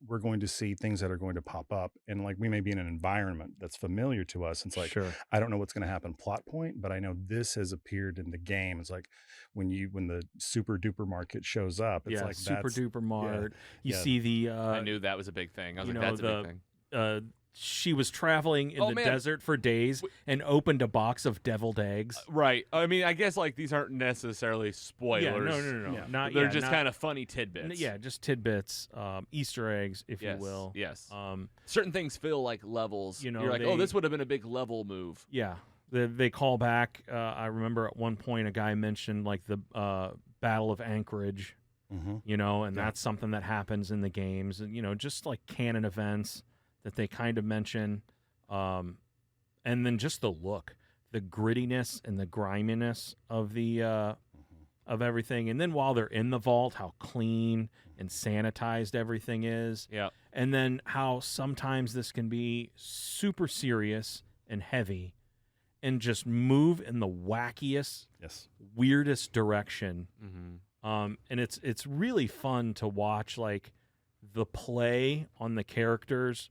we're going to see things that are going to pop up, and like we may be in an environment that's familiar to us. It's like, Sure. I don't know what's going to happen plot point, but I know this has appeared in the game. It's like when the super duper market shows up, it's Yeah, like super that's duper mart. You yeah. see the I knew that was a big thing. I was you like, know, that's a big thing. She was traveling in Oh, the man. desert for days and opened a box of deviled eggs. Right. I mean, I guess like these aren't necessarily spoilers. Yeah, no. Yeah. Not They're yeah, just not- kind of funny tidbits. Yeah, just tidbits, Easter eggs, if Yes. you will. Yes. Um, Certain things feel like levels. You know, You're like, oh, this would have been a big level move. yeah, they call back. I remember at one point a guy mentioned like the Battle of Anchorage, Mhm. you know, and Yeah. that's something that happens in the games, and you know, just like canon events that they kind of mention, and then just the look, the grittiness and the griminess of the of everything, and then while they're in the vault, how clean and sanitized everything is, Yeah. and then how sometimes this can be super serious and heavy, and just move in the wackiest, Yes. Mm-hmm. weirdest direction. And it's really fun to watch, like the play on the characters.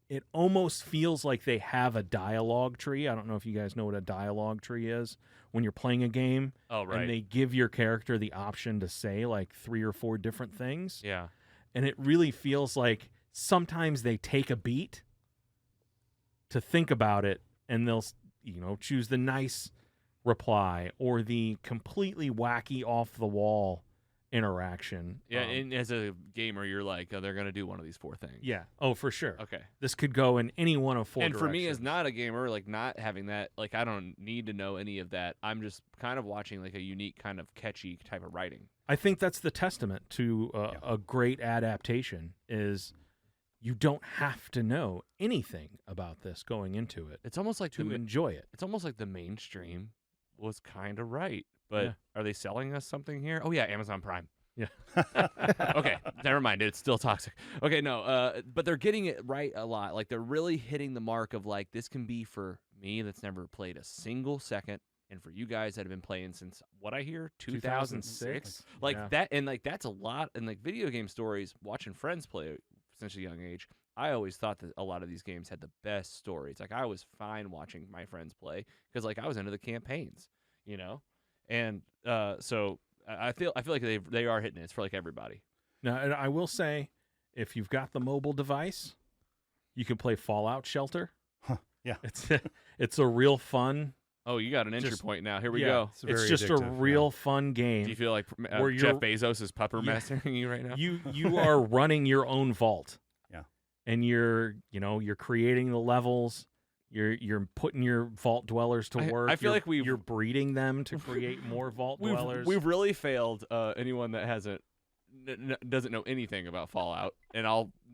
It almost feels like they have a dialogue tree. I don't know if you guys know what a dialogue tree is. When you're playing a game Oh, right. and they give your character the option to say like 3 or 4 different things, Yeah. and it really feels like sometimes they take a beat to think about it, and they'll, you know, choose the nice reply or the completely wacky off the wall interaction. Yeah. And as a gamer, you're like, oh, they're going to do one of these 4 things. Yeah. Oh, for sure. Okay. This could go in any one of 4 And for me, as directions. not a gamer, like not having that, like I don't need to know any of that. I'm just kind of watching like a unique kind of catchy type of writing. I think that's the testament to a great adaptation is you don't have to know anything about this going into it It's almost like to enjoy it. it's almost like the mainstream was kind of right. But Yeah. are they selling us something here? Oh yeah, Amazon Prime. Yeah. Okay, never mind. It's still toxic. Okay, no. But they're getting it right a lot. Like they're really hitting the mark of like this can be for me that's never played a single second, and for you guys that have been playing since what I hear 2006. Like Yeah. that, and like that's a lot. And like video game stories, watching friends play since a young age. I always thought that a lot of these games had the best stories. Like I was fine watching my friends play because like I was into the campaigns, you know, and so I feel like they are hitting it. It's for like everybody. Now, and I will say, if you've got the mobile device, you can play Fallout Shelter. Yeah. It's a real fun. Oh, you got an entry Just- point now. Here we yeah, go. It's very just a addictive, yeah. real fun game. Do you feel like Where Jeff you're- Bezos is pupper Yeah. mastering you right now? You are running your own vault. Yeah. And you're creating the levels. You're putting your vault dwellers to work. I feel like you're breeding them to create more vault dwellers. We've really failed anyone that hasn't doesn't know anything about Fallout. And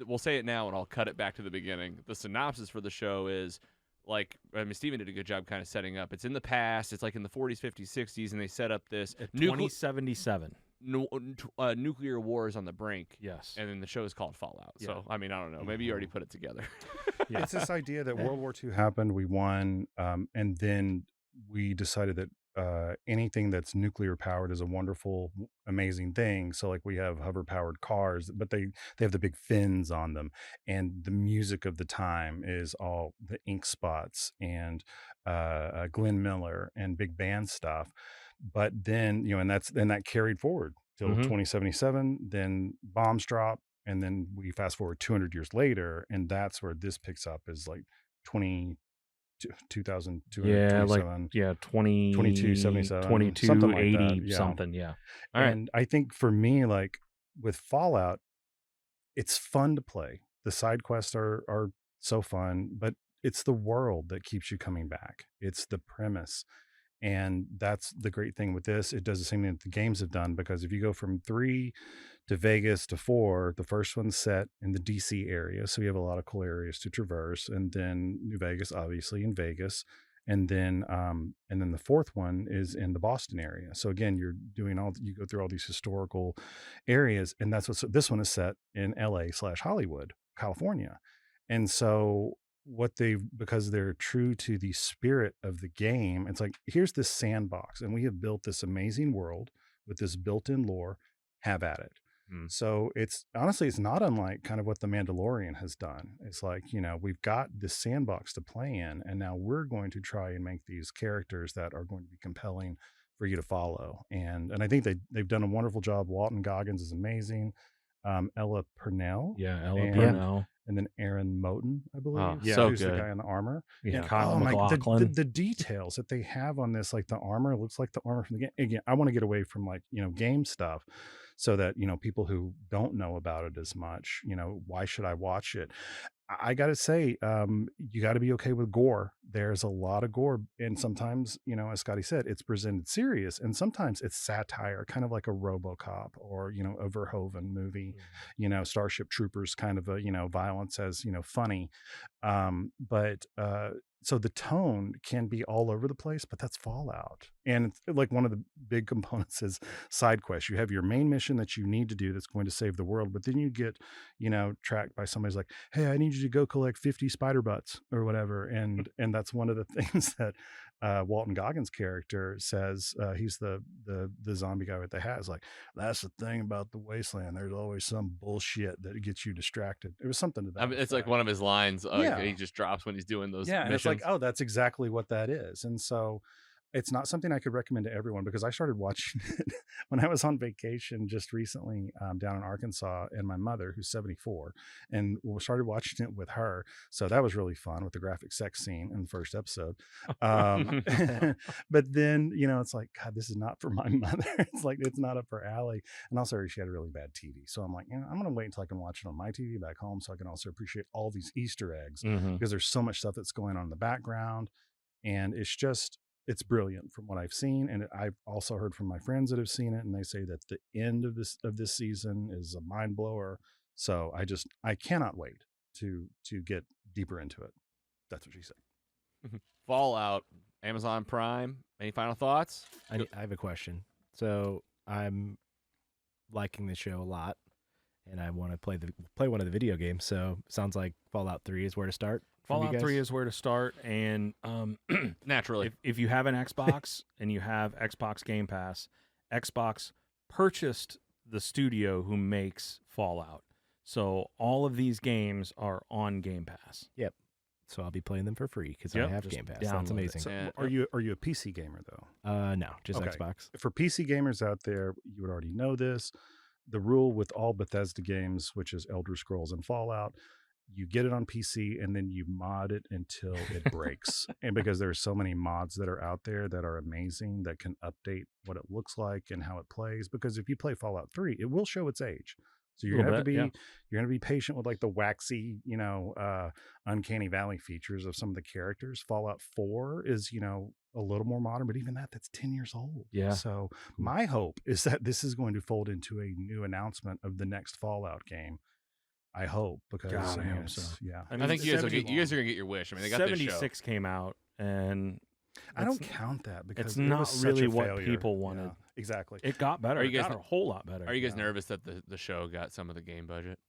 we'll say it now and I'll cut it back to the beginning. The synopsis for the show is like, I mean, Steven did a good job kind of setting up. It's in the past. It's like in the 40s, 50s, 60s, and they set up this 2077. nuclear war is on the brink. Yes. And then the show is called Fallout. Yeah. So, I mean, I don't know. Maybe you already put it together. Yeah. It's this idea that World War II happened, we won, and then we decided that anything that's nuclear powered is a wonderful, amazing thing. So like we have hover powered cars, but they have the big fins on them, and the music of the time is all the Ink Spots and Glenn Miller and big band stuff. But then and that carried forward till Mhm. 2077. Then bombs drop, and then we fast forward 200 years later, and that's where this picks up is like 2227. Yeah, like 2277, 2280 something like that, yeah. something. Yeah. All right. And I think for me, like with Fallout, it's fun to play. The side quests are so fun, but it's the world that keeps you coming back. It's the premise. And that's the great thing with this. It does the same thing that the games have done, because if you go from 3 to Vegas to 4, the first one's set in the DC area. So you have a lot of cool areas to traverse. And then New Vegas, obviously in Vegas. And then the fourth one is in the Boston area. So again, you go through all these historical areas, and that's this one is set in LA/Hollywood, California. And so because they're true to the spirit of the game, it's like, here's this sandbox, and we have built this amazing world with this built-in lore. Have at it. So it's honestly, it's not unlike kind of what The Mandalorian has done. It's like, we've got this sandbox to play in, and now we're going to try and make these characters that are going to be compelling for you to follow. And I think they've done a wonderful job. Walton Goggins is amazing. Ella Purnell. Yeah, Ella and, Purnell. And then Aaron Moten, I believe. so who's good. the guy in the armor. Yeah, And, Kyle MacLachlan. the details that they have on this, like the armor looks like the armor from the game. Again, I want to get away from game stuff, so that people who don't know about it as much, why should I watch it? I got to say, you got to be okay with gore. There's a lot of gore. And sometimes, as Scotty said, it's presented serious. And sometimes it's satire, kind of like a RoboCop or, a Verhoeven movie, Starship Troopers kind of a, violence as, funny. So the tone can be all over the place, but that's Fallout. And it's like one of the big components is side quests. You have your main mission that you need to do that's going to save the world, but then you get, tracked by somebody's like, hey, I need you to go collect 50 spider butts or whatever. And that's one of the things that Walton Goggins' character says. He's the zombie guy with the hat. Is like, that's the thing about the wasteland. There's always some bullshit that gets you distracted. It was something to that. I mean, it's like one of his lines. He just drops when he's doing those. Yeah, and missions. it's like, oh, that's exactly what that is. And so it's not something I could recommend to everyone, because I started watching it when I was on vacation just recently down in Arkansas, and my mother, who's 74, and we started watching it with her. So that was really fun with the graphic sex scene in the first episode. But then, it's like, God, this is not for my mother. It's like, it's not up for Allie. And also she had a really bad TV. So I'm like, I'm going to wait until I can watch it on my TV back home, so I can also appreciate all these Easter eggs, because there's so much stuff that's going on in the background. And it's brilliant from what I've seen. And I've also heard from my friends that have seen it, and they say that the end of this season is a mind blower. So I cannot wait to get deeper into it. That's what she said. Fallout, Amazon Prime. Any final thoughts? I have a question. So I'm liking the show a lot, and I want to play one of the video games. So sounds like Fallout 3 is where to start. Fallout 3 is where to start, and naturally, if you have an Xbox and you have Xbox Game Pass, Xbox purchased the studio who makes Fallout, so all of these games are on Game Pass. Yep. So I'll be playing them for free because I have Game Pass. That's amazing. So are you a PC gamer though? No, just Xbox. For PC gamers out there, you would already know this. The rule with all Bethesda games, which is Elder Scrolls and Fallout, you get it on PC and then you mod it until it breaks. And because there are so many mods that are out there that are amazing, that can update what it looks like and how it plays. Because if you play Fallout 3, it will show its age. So you're gonna have to be patient with like the waxy, Uncanny Valley features of some of the characters. Fallout 4 is, a little more modern, but even that's 10 years old. Yeah. So my hope is that this is going to fold into a new announcement of the next Fallout game. I hope, because God, I hope so. Yeah. I think you guys are gonna get your wish. I mean, they got 76 this show. Came out, and I don't count that because it's not really what failure. people wanted. Yeah, exactly. It got better. It got a whole lot better. Are you guys nervous that the show got some of the game budget?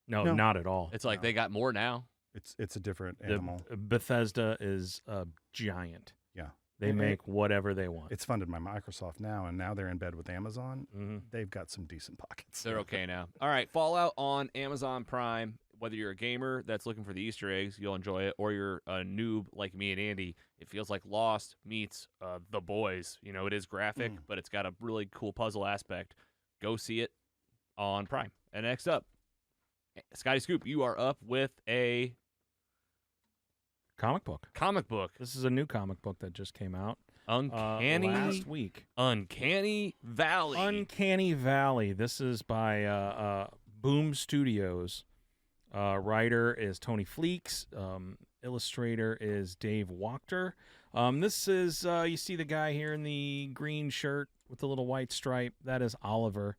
No, not at all. It's like they got more now. It's a different animal. Bethesda is a giant. Yeah. They make whatever they want. It's funded by Microsoft now, and now they're in bed with Amazon. They've got some decent pockets. They're okay now. All right, Fallout on Amazon Prime. Whether you're a gamer that's looking for the Easter eggs, you'll enjoy it, or you're a noob like me and Andy, it feels like Lost meets The Boys. It is graphic, but it's got a really cool puzzle aspect. Go see it on Prime. And next up, Scotty Scoop, you are up with a comic book. This is a new comic book that just came out. Uncanny last week. Uncanny Valley. Uncanny Valley. This is by Boom Studios. Writer is Tony Fleeks. Illustrator is Dave Wachter. This is, you see the guy here in the green shirt with the little white stripe. That is Oliver.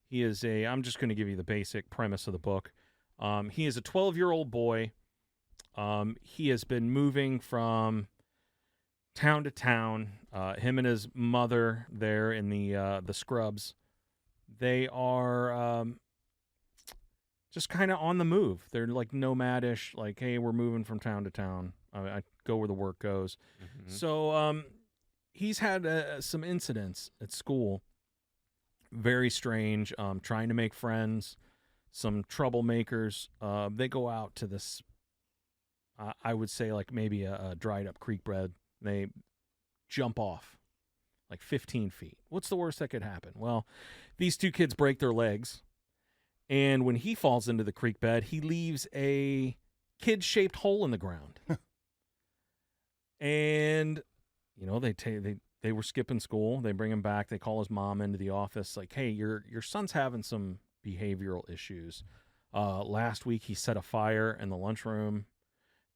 He is I'm just going to give you the basic premise of the book. He is a 12-year-old boy. He has been moving from town to town. Him and his mother there in the scrubs. They are just kind of on the move. They're like nomadish, like, hey, we're moving from town to town. I go where the work goes. So he's had some incidents at school very strange, trying to make friends, some troublemakers. They go out to this, I would say like maybe a dried up creek bed. They jump off like 15 feet. What's the worst that could happen? Well, these two kids break their legs, and when he falls into the creek bed, he leaves a kid-shaped hole in the ground. And, you know, they were skipping school. They bring him back. They call his mom into the office like, hey, your son's having some behavioral issues. Last week he set a fire in the lunchroom,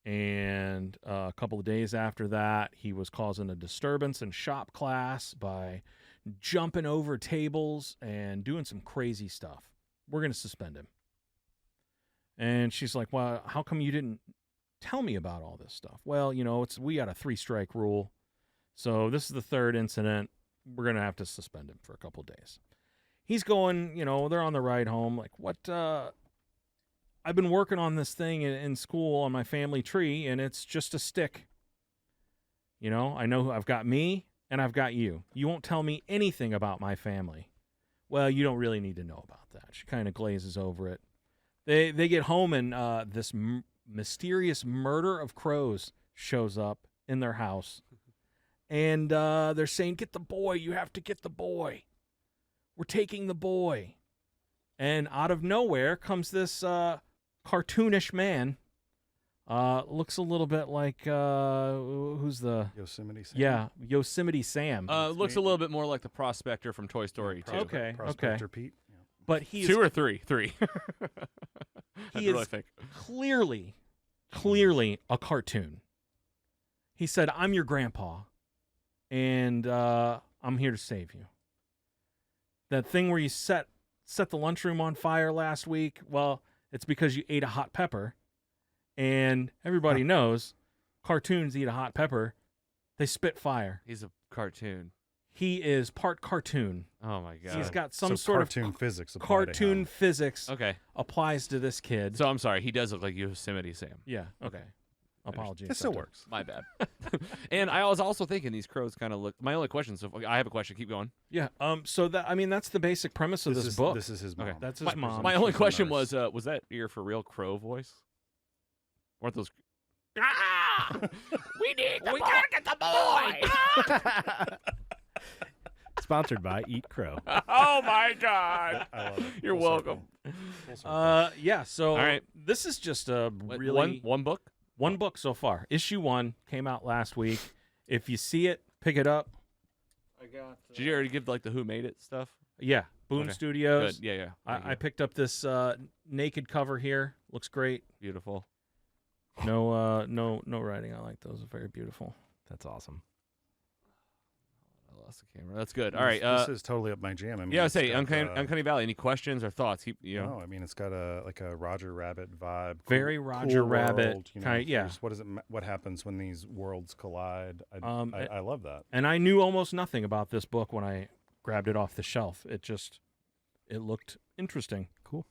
and a couple of days after that he was causing a disturbance in shop class by jumping over tables and doing some crazy stuff. We're going to suspend him. And she's like, well, how come you didn't tell me about all this stuff? Well, you know, we got a 3-strike rule. So this is the third incident. We're going to have to suspend him for a couple of days. He's going, you know, they're on the ride home. Like, what? I've been working on this thing in school on my family tree, and it's just a stick. You know, I know I've got me and I've got you. You won't tell me anything about my family. Well, you don't really need to know about that. She kind of glazes over it. They get home, and this mysterious murder of crows shows up in their house. And they're saying, get the boy. You have to get the boy. We're taking the boy. And out of nowhere comes this cartoonish man. Looks a little bit like, who's the... Yosemite Sam? Yeah, Yosemite Sam. Looks a little bit more like the Prospector from Toy Story 2. Okay. Prospector Pete. Yeah. But he is 2 or 3? 3. He is clearly a cartoon. He said, I'm your grandpa, and I'm here to save you. That thing where you set the lunchroom on fire last week, well, it's because you ate a hot pepper, and everybody knows cartoons eat a hot pepper. They spit fire. He's a cartoon. He is part cartoon. Oh, my God. He's got some So sort of cartoon physics. apply to cartoon him. physics Okay. applies to this kid. So I'm sorry. He does look like Yosemite Sam. Yeah, okay. Apologies. It still works. My bad. And I was also thinking these crows kind of look. My only question. So I have a question. Keep going. Yeah. So that's the basic premise of this book. This is his mom. Okay. That's his mom. My only She's a question nurse. was that your for real crow voice? Weren't those? Ah! We gotta get the boy. Sponsored by Eat Crow. Oh my God! I love it. You're Full welcome. circle. Full circle. Yeah. So All right. this is just a really one book. one book so far. Issue 1 came out last week. If you see it, pick it up. I got. Did you already give like the Who Made It stuff? Yeah. Boom Okay. Studios. Good. Yeah. I picked up this naked cover here. Looks great. Beautiful. No writing. I like those. Very beautiful. That's awesome. I lost the camera. That's good. All right. This is totally up my jam. I mean, Yeah, I it's say got, Uncanny Valley. Any questions or thoughts? No, I mean it's got a Roger Rabbit vibe. Very Roger Rabbit. World, you know, Kinda, yeah. here's what happens when these worlds collide. I love that. And I knew almost nothing about this book when I grabbed it off the shelf. It looked interesting. Cool.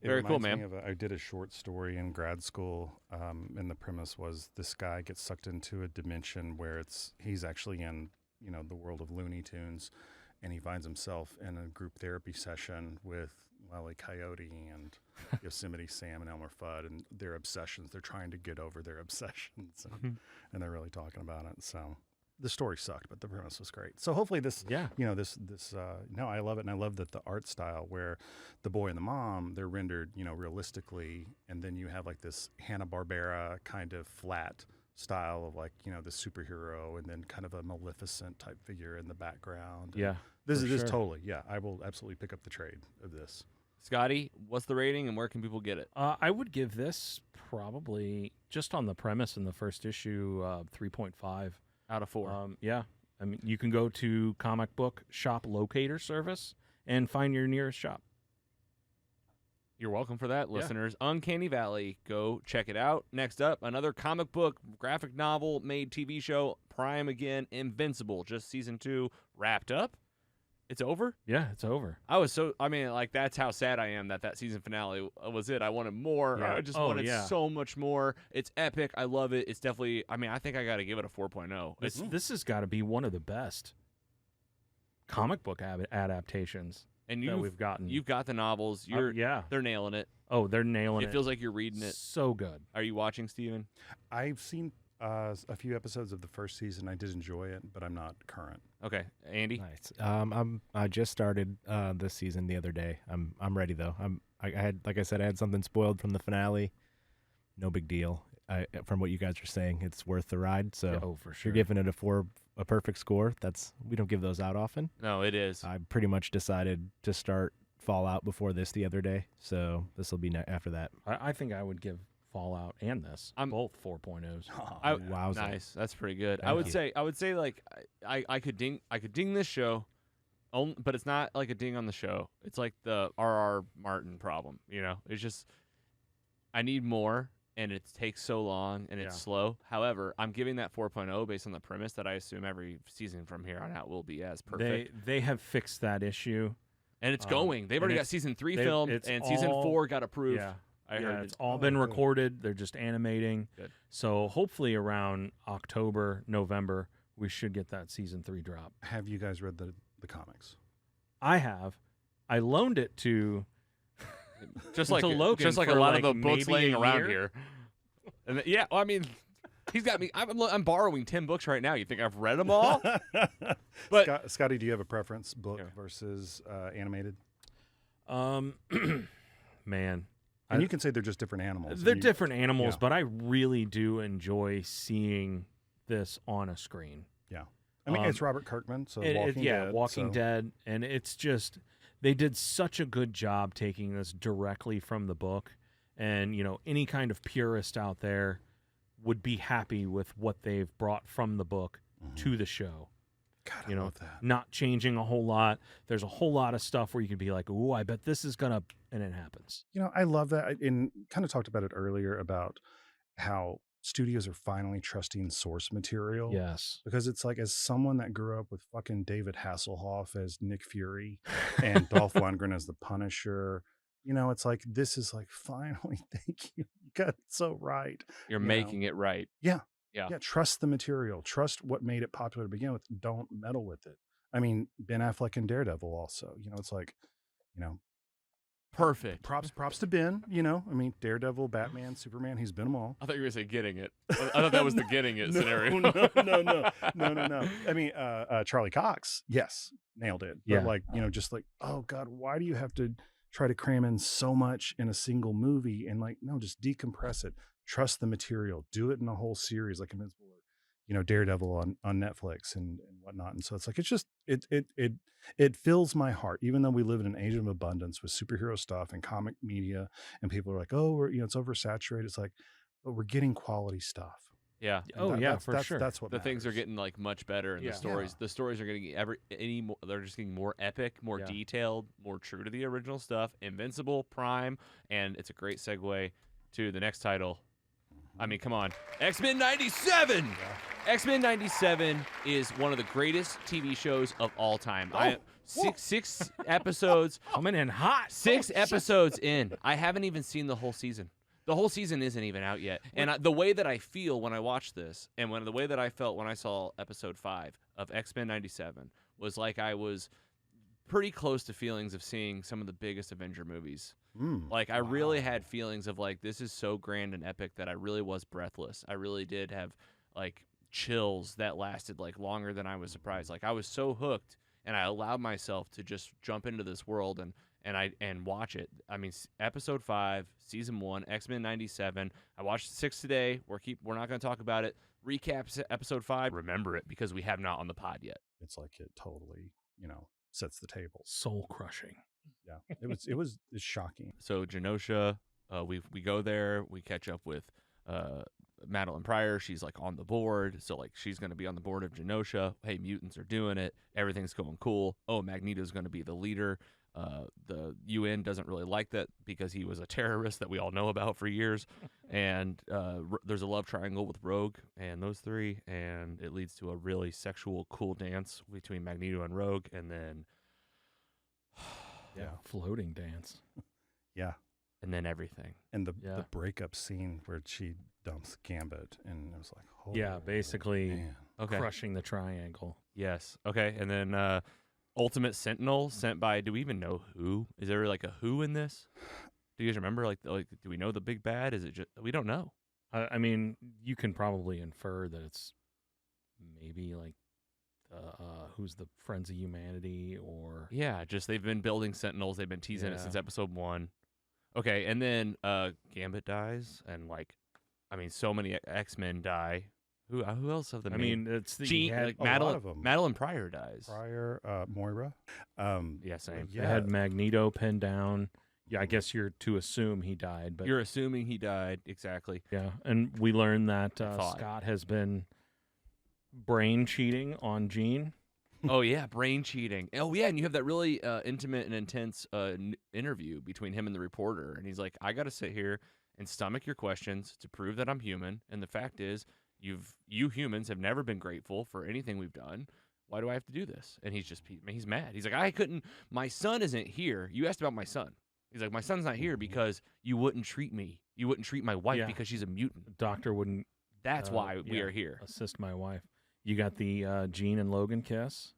It Very cool, reminds me man. I did a short story in grad school, and the premise was this guy gets sucked into a dimension where he's actually in the world of Looney Tunes, and he finds himself in a group therapy session with Wile E. Coyote and Yosemite Sam and Elmer Fudd and their obsessions. They're trying to get over their obsessions, and they're really talking about it. So the story sucked, but the premise was great. So hopefully this, Yeah. I love it. And I love that the art style where the boy and the mom, they're rendered, realistically. And then you have like this Hanna-Barbera kind of flat style of like, the superhero and then kind of a Maleficent type figure in the background. Yeah. This for is sure. totally, yeah, I will absolutely pick up the trade of this. Scotty, what's the rating and where can people get it? I would give this probably, just on the premise in the first issue, 3.5. Out of 4. Yeah. I mean, you can go to comic book shop locator service and find your nearest shop. You're welcome for that, Yeah. listeners. Uncanny Valley. Go check it out. Next up, another comic book, graphic novel made TV show, Prime again, Invincible. Just season 2 wrapped up. It's over? Yeah, it's over. That's how sad I am that season finale was it. I wanted more. Yeah. I just Oh, wanted yeah. so much more. It's epic. I love it. It's definitely, I think I got to give it a 4.0. This has got to be one of the best comic book adaptations. And that we've gotten. You've got the novels. They're nailing it. Oh, they're nailing it. It feels like you're reading it. So good. Are you watching, Steven? I've seen a few episodes of the first season. I did enjoy it, but I'm not current. Okay, Andy. Nice. I just started this season the other day. I'm ready though. I had, like I said, I had something spoiled from the finale. No big deal. From what you guys are saying, it's worth the ride. So for sure. You're giving it a perfect score. We don't give those out often. No, it is. I pretty much decided to start Fallout before this the other day, so this will be after that. I think I would give Fallout and this both 4.0s. Wow, nice. That's pretty good. Thank I would say like I could ding this show, but it's not like a ding on the show. It's like the R.R. Martin problem. It's just I need more. And it takes so long, and it's slow. However, I'm giving that 4.0 based on the premise that I assume every season from here on out will be as perfect. They have fixed that issue. And it's going. They've already got season 3 filmed, and season 4 got approved. Yeah, I heard it's all been recorded. They're just animating. Good. So hopefully around October, November, we should get that season 3 drop. Have you guys read the comics? I have. I loaned it to... Just like Logan, just like a for lot like of the books maybe laying a around year. here. And I mean, he's got me. I'm borrowing 10 books right now. You think I've read them all? But Scotty, do you have a preference, book versus animated? Man. And you can say they're just different animals. They're different animals, but I really do enjoy seeing this on a screen. Yeah. I mean, it's Robert Kirkman, so Walking Dead. And it's just... They did such a good job taking this directly from the book, and any kind of purist out there would be happy with what they've brought from the book to the show. God, I love that. Not changing a whole lot. There's a whole lot of stuff where you could be like, "Ooh, I bet this is gonna," and it happens. I love that. And kind of talked about it earlier about how studios are finally trusting source material. Yes. Because it's like, as someone that grew up with fucking David Hasselhoff as Nick Fury and Dolph Lundgren as the Punisher, it's like, this is like, finally, thank you. You got it so right. You're making it right. Yeah. Trust the material. Trust what made it popular to begin with. Don't meddle with it. I mean, Ben Affleck and Daredevil also, it's like, perfect. Props to Ben, I mean, Daredevil, Batman, Superman, he's been them all. I thought you were going to say getting it. I thought that was the getting it scenario. No. I mean, Charlie Cox, yes, nailed it. But just like, oh God, why do you have to try to cram in so much in a single movie? And like, no, just decompress it. Trust the material. Do it in a whole series like Invincible, Daredevil on Netflix and whatnot. And so it's like, it's just, it fills my heart, even though we live in an age of abundance with superhero stuff and comic media, and people are like, oh, it's oversaturated. It's like, but we're getting quality stuff. Yeah. For sure. That's what the matters. Things are getting like much better, and the stories are getting they're just getting more epic, more detailed, more true to the original stuff. Invincible, Prime, and it's a great segue to the next title. I mean, come on. X-Men 97! Yeah. X-Men 97 is one of the greatest TV shows of all time. Six episodes. Coming in hot. 6 episodes in. I haven't even seen the whole season. The whole season isn't even out yet. And the way that I feel when I watch this, and the way that I felt when I saw episode 5 of X-Men 97 was like I was pretty close to feelings of seeing some of the biggest Avenger movies. I really had feelings of like, this is so grand and epic that I really was breathless. I really did have like chills that lasted like longer than I was surprised. Like, I was so hooked, and I allowed myself to just jump into this world and watch it. I mean, episode 5, season 1, X-Men 97. I watched 6 today. We're not going to talk about it. Recap episode 5. Remember it because we have not on the pod yet. It's like, it totally, sets the table. Soul crushing. Yeah, it's shocking. So Genosha, we go there. We catch up with Madeline Pryor. She's like on the board, so like she's gonna be on the board of Genosha. Hey, mutants are doing it. Everything's going cool. Oh, Magneto's gonna be the leader. The UN doesn't really like that because he was a terrorist that we all know about for years. And there's a love triangle with Rogue and those three, and it leads to a really sexual, cool dance between Magneto and Rogue, and then floating dance. Yeah. And then everything. And the breakup scene where she dumps Gambit, and it was like, basically man. Okay. crushing the triangle. Yes. Okay. And then Ultimate Sentinel sent by, do we even know who? Is there like a who in this? Do you guys remember? Like, do we know the big bad? Is it just, we don't know. I mean, you can probably infer that it's maybe like who's the Friends of Humanity or Yeah, just they've been building Sentinels. They've been teasing it since episode 1. Okay, and then Gambit dies, and like, I mean, so many X-Men die. Who else have the? I mean, it's the Jean, had, like a lot of 'em. Madeline Pryor dies. Pryor, Moira. Yeah, same. they had Magneto pinned down. Yeah, I guess you're to assume he died, but You're assuming he died, exactly. yeah, and we learned that thought. Scott has been brain cheating on Jean. Oh yeah, brain cheating. Oh yeah, and you have that really intimate and intense interview between him and the reporter, and he's like, "I got to sit here and stomach your questions to prove that I'm human, and the fact is, you humans have never been grateful for anything we've done. Why do I have to do this?" And he's mad. He's like, "I couldn't. My son isn't here. You asked about my son." He's like, "My son's not here because you wouldn't treat me. You wouldn't treat my wife because she's a mutant. The doctor wouldn't. That's why we are here." Assist my wife. You got the Jean and Logan kiss.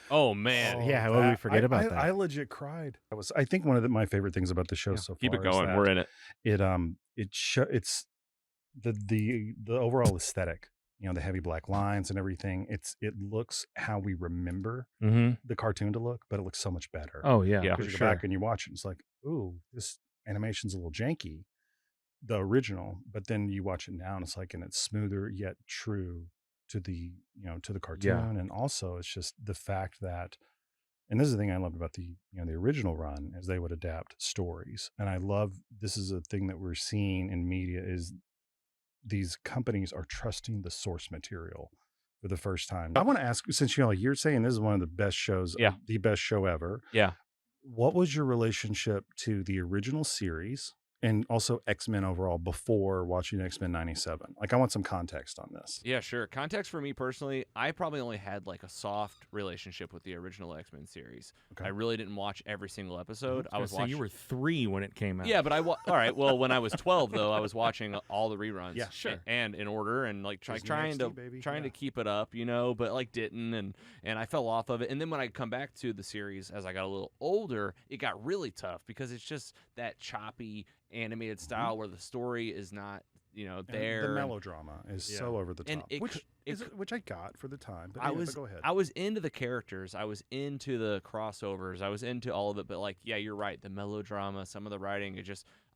Oh man, yeah, how would we forget about that? I legit cried. I think one of my favorite things about the show so far. keep it is going. that We're in it. It's the overall aesthetic. You know, the heavy black lines and everything. It looks how we remember the cartoon to look, but it looks so much better. Oh yeah, Yeah. for Because you sure. go back and you watch it, it's like, ooh, this animation's a little janky, the original. But then you watch it now, and it's like, and it's smoother yet true to the cartoon. And also, it's just the fact that, and this is the thing I loved about the original run, is they would adapt stories. And I love, this is a thing that we're seeing in media, is these companies are trusting the source material for the first time. I want to ask, since you're saying this is one of the best shows, the best show ever. Yeah. What was your relationship to the original series and also X-Men overall before watching X-Men 97? Like, I want some context on this. Yeah, sure. Context for me personally, I probably only had like a soft relationship with the original X-Men series. Okay. I really didn't watch every single episode. I was watching. You were 3 when it came out. Yeah, but all right. Well, when I was 12 though, I was watching all the reruns. Yeah, sure. And in order, and like Disney trying XD, baby. to keep it up, but like didn't, and I fell off of it. And then when I come back to the series as I got a little older, it got really tough because it's just that choppy animated style where the story is not there. The melodrama is so over the top, And which I got for the time. But but go ahead. I was into the characters, I was into the crossovers, I was into all of it. But like, yeah, you're right. The melodrama, some of the writing,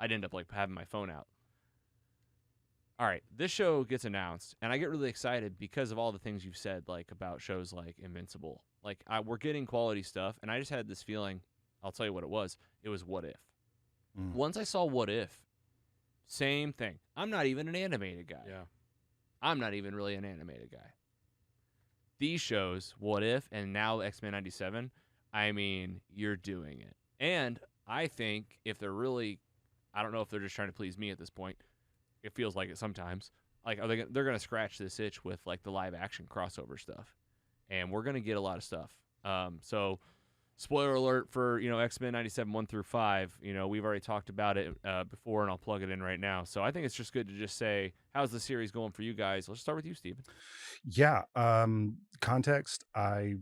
I'd end up like having my phone out. All right, this show gets announced, and I get really excited because of all the things you've said, like about shows like Invincible. Like, we're getting quality stuff, and I just had this feeling. I'll tell you what it was. It was What If. Once I saw What If, same thing. I'm not even an animated guy. Yeah. I'm not even really an animated guy. These shows, What If, and now X-Men 97, I mean, you're doing it. And I think if they're really, I don't know if they're just trying to please me at this point. It feels like it sometimes. Like, they're going to scratch this itch with like the live action crossover stuff. And we're going to get a lot of stuff. So spoiler alert for, X-Men 97 1 through 5. We've already talked about it before, and I'll plug it in right now. So I think it's just good to just say, how's the series going for you guys? Let's start with you, Steven. Yeah. Context. For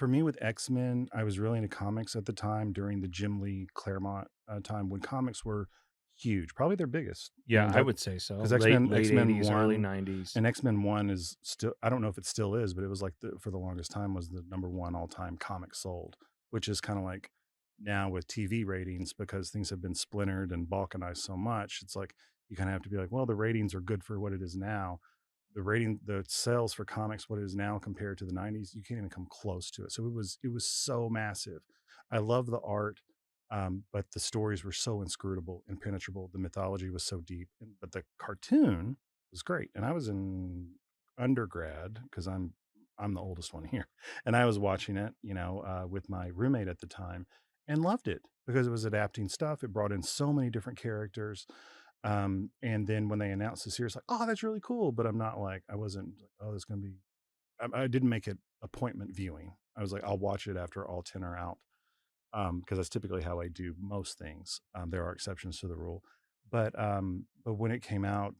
me with X-Men, I was really into comics at the time during the Jim Lee Claremont time when comics were huge, probably their biggest. Yeah, I would say so. Because late X-Men 80s, 1, early 90s. and X-Men 1 is still, I don't know if it still is, but it was like for the longest time was the number 1 all-time comic sold, which is kind of like now with TV ratings, because things have been splintered and balkanized so much. It's like you kind of have to be like, well, the ratings are good for what it is now. The sales for comics, what it is now compared to the 90s, you can't even come close to it. So it was so massive. I love the art. But the stories were so inscrutable, impenetrable. The mythology was so deep, but the cartoon was great. And I was in undergrad because I'm the oldest one here, and I was watching it, with my roommate at the time, and loved it because it was adapting stuff. It brought in so many different characters. And then when they announced the series, like, oh, that's really cool. But I wasn't like, oh, there's going to be. I didn't make it appointment viewing. I was like, I'll watch it after all 10 are out. Because that's typically how I do most things. There are exceptions to the rule, but when it came out,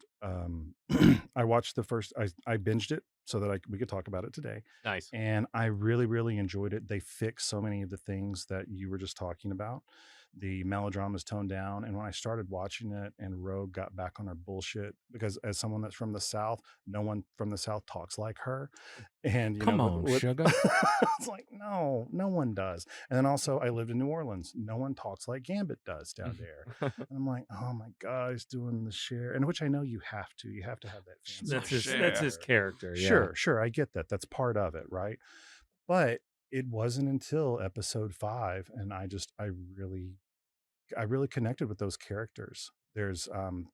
I watched the first. I binged it so that we could talk about it today. Nice. And I really, really enjoyed it. They fixed so many of the things that you were just talking about. The melodrama is toned down. And when I started watching it and Rogue got back on her bullshit, because as someone that's from the South, no one from the South talks like her. And, you Come know, on, sugar. it's like, no one does. And then also, I lived in New Orleans. No one talks like Gambit does down there. And I'm like, oh my God, he's doing the share. And which I know you have to have that fancy That's his character. Yeah. Sure. I get that. That's part of it, right? But it wasn't until episode 5, and I really connected with those characters. There's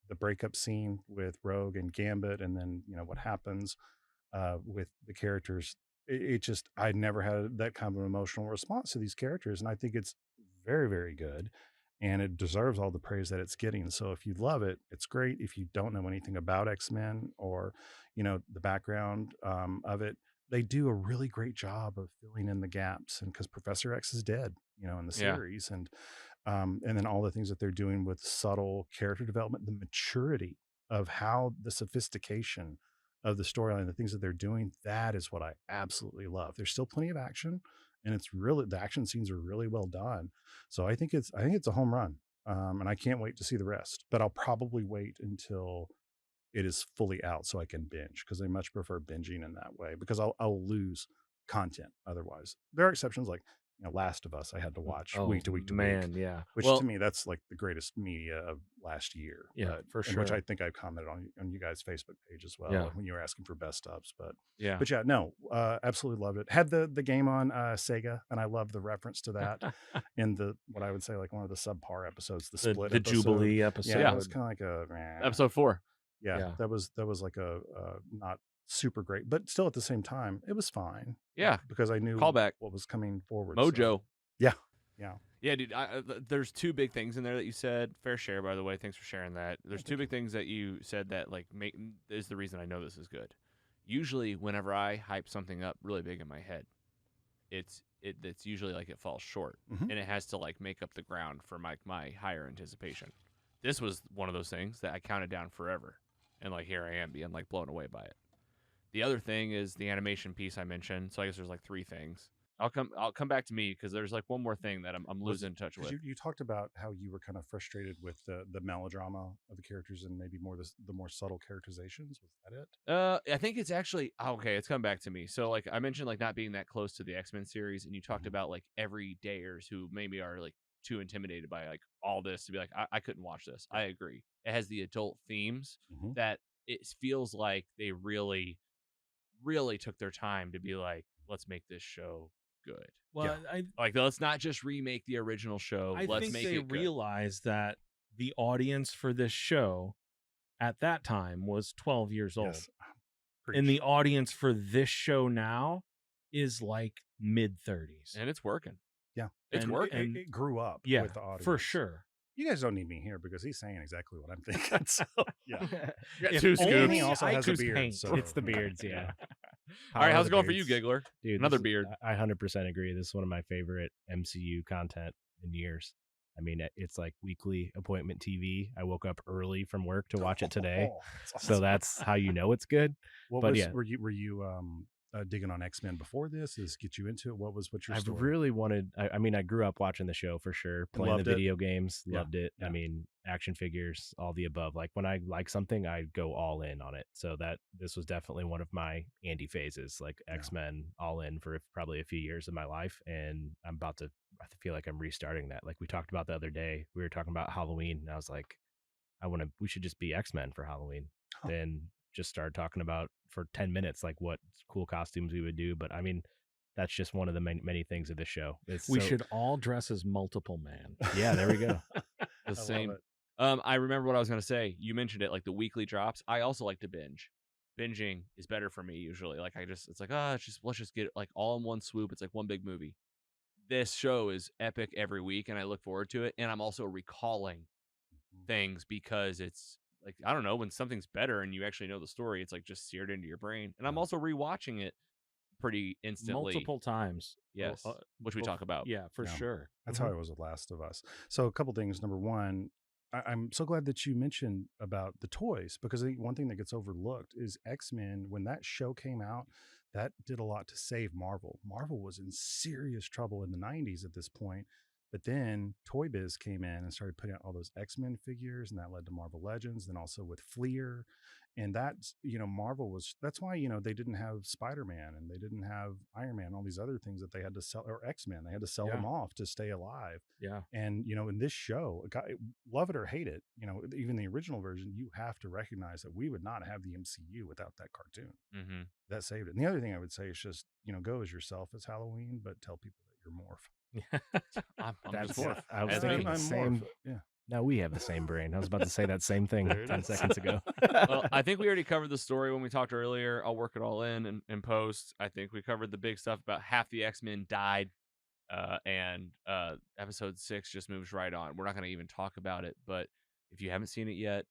the breakup scene with Rogue and Gambit, and then what happens with the characters. It just, I never had that kind of an emotional response to these characters, and I think it's very, very good, and it deserves all the praise that it's getting. So if you love it, it's great. If you don't know anything about X-Men or the background of it, they do a really great job of filling in the gaps. And because Professor X is dead, in the series, and then all the things that they're doing with subtle character development, the maturity of how the sophistication of the storyline, the things that they're doing, that is what I absolutely love. There's still plenty of action, and the action scenes are really well done. So I think it's a home run, and I can't wait to see the rest. But I'll probably wait until it is fully out so I can binge, because I much prefer binging in that way, because I'll lose content otherwise. There are exceptions, like Last of Us, I had to watch week to week to week. Yeah. Which to me, that's like the greatest media of last year. Yeah, for sure. Which I think I commented on you guys' Facebook page as well, when you were asking for best ups. But yeah, no, absolutely loved it. Had the game on Sega, and I love the reference to that in what I would say like one of the subpar episodes, the split the episode. Jubilee episode. Yeah, it was kind of like Episode 4. Yeah, that was like a not super great, but still at the same time, it was fine. Yeah, because I knew Callback. what was coming forward. Mojo. So. Yeah, dude. There's 2 big things in there that you said. Fair share, by the way. Thanks for sharing that. There's 2 big things that you said that is the reason I know this is good. Usually, whenever I hype something up really big in my head, it's usually like it falls short, and it has to like make up the ground for my higher anticipation. This was one of those things that I counted down forever, and like here I am being like blown away by it. The other thing is the animation piece I mentioned. So I guess there's like 3 things. I'll come back to me, because there's like one more thing that I'm losing touch with. You talked about how you were kind of frustrated with the melodrama of the characters and maybe more the more subtle characterizations. Was that it? I think it's actually okay. It's come back to me. So like I mentioned, like not being that close to the X-Men series, and you talked about like everydayers who maybe are like too intimidated by like all this to be like I couldn't watch this. I agree. It has the adult themes that it feels like they really, really took their time to be like, let's make this show good. Well, let's not just remake the original show. Let's think make they it good. realized that the audience for this show at that time was 12 years old. Yes. And the audience for this show now is like mid-30s. And it's working. Yeah. It's working. It grew up with the audience. For sure. You guys don't need me here because he's saying exactly what I'm thinking. So, yeah. You got 2 scoops. He also has a beard. So. It's the beards, yeah. All right, how's it going for you, Giggler? Dude, another beard. I 100% agree. This is one of my favorite MCU content in years. I mean, it's like weekly appointment TV. I woke up early from work to watch it today. So that's how you know it's good. Were you digging on X-Men before this? Is get you into it? What's your story? I really wanted, I mean, I grew up watching the show for sure, playing the video games, loved it. Yeah. I mean, action figures, all the above. Like when I like something, I go all in on it. So this was definitely one of my Andy phases, like X-Men all in for probably a few years of my life. And I feel like I'm restarting that. Like we talked about the other day, we were talking about Halloween, and I was like, we should just be X-Men for Halloween. Then just started talking about for 10 minutes like what cool costumes we would do. But I mean, that's just one of the many things of this show. We should all dress as multiple man. Yeah, there we go. The same. I remember what I was going to say. You mentioned it, like the weekly drops. I also like to binge. Binging is better for me usually. Like it's like, let's just get it like all in one swoop. It's like one big movie. This show is epic every week, and I look forward to it. And I'm also recalling things because it's like, I don't know, when something's better and you actually know the story, it's like just seared into your brain. And I'm also rewatching it pretty instantly. Multiple times. Yes. Which we talk about. Yeah, for sure. That's how it was with Last of Us. So a couple things. Number one, I'm so glad that you mentioned about the toys, because I think one thing that gets overlooked is X-Men. When that show came out, that did a lot to save Marvel. Marvel was in serious trouble in the 90s at this point. But then Toy Biz came in and started putting out all those X-Men figures, and that led to Marvel Legends, then also with Fleer. And that's, Marvel was, that's why, they didn't have Spider-Man and they didn't have Iron Man, all these other things that they had to sell, or X-Men, they had to sell them off to stay alive. Yeah. And, in this show, love it or hate it, even the original version, you have to recognize that we would not have the MCU without that cartoon. Mm-hmm. That saved it. And the other thing I would say is just, go as yourself as Halloween, but tell people that you're Morph. I'm That's just Morph. I was As thinking me. the same. Morph. Yeah. No, we have the same brain. I was about to say that same thing There it 10 is. seconds ago. Well, I think we already covered the story when we talked earlier. I'll work it all in post. I think we covered the big stuff about half the X-Men died, and episode 6 just moves right on. We're not going to even talk about it, but if you haven't seen it yet,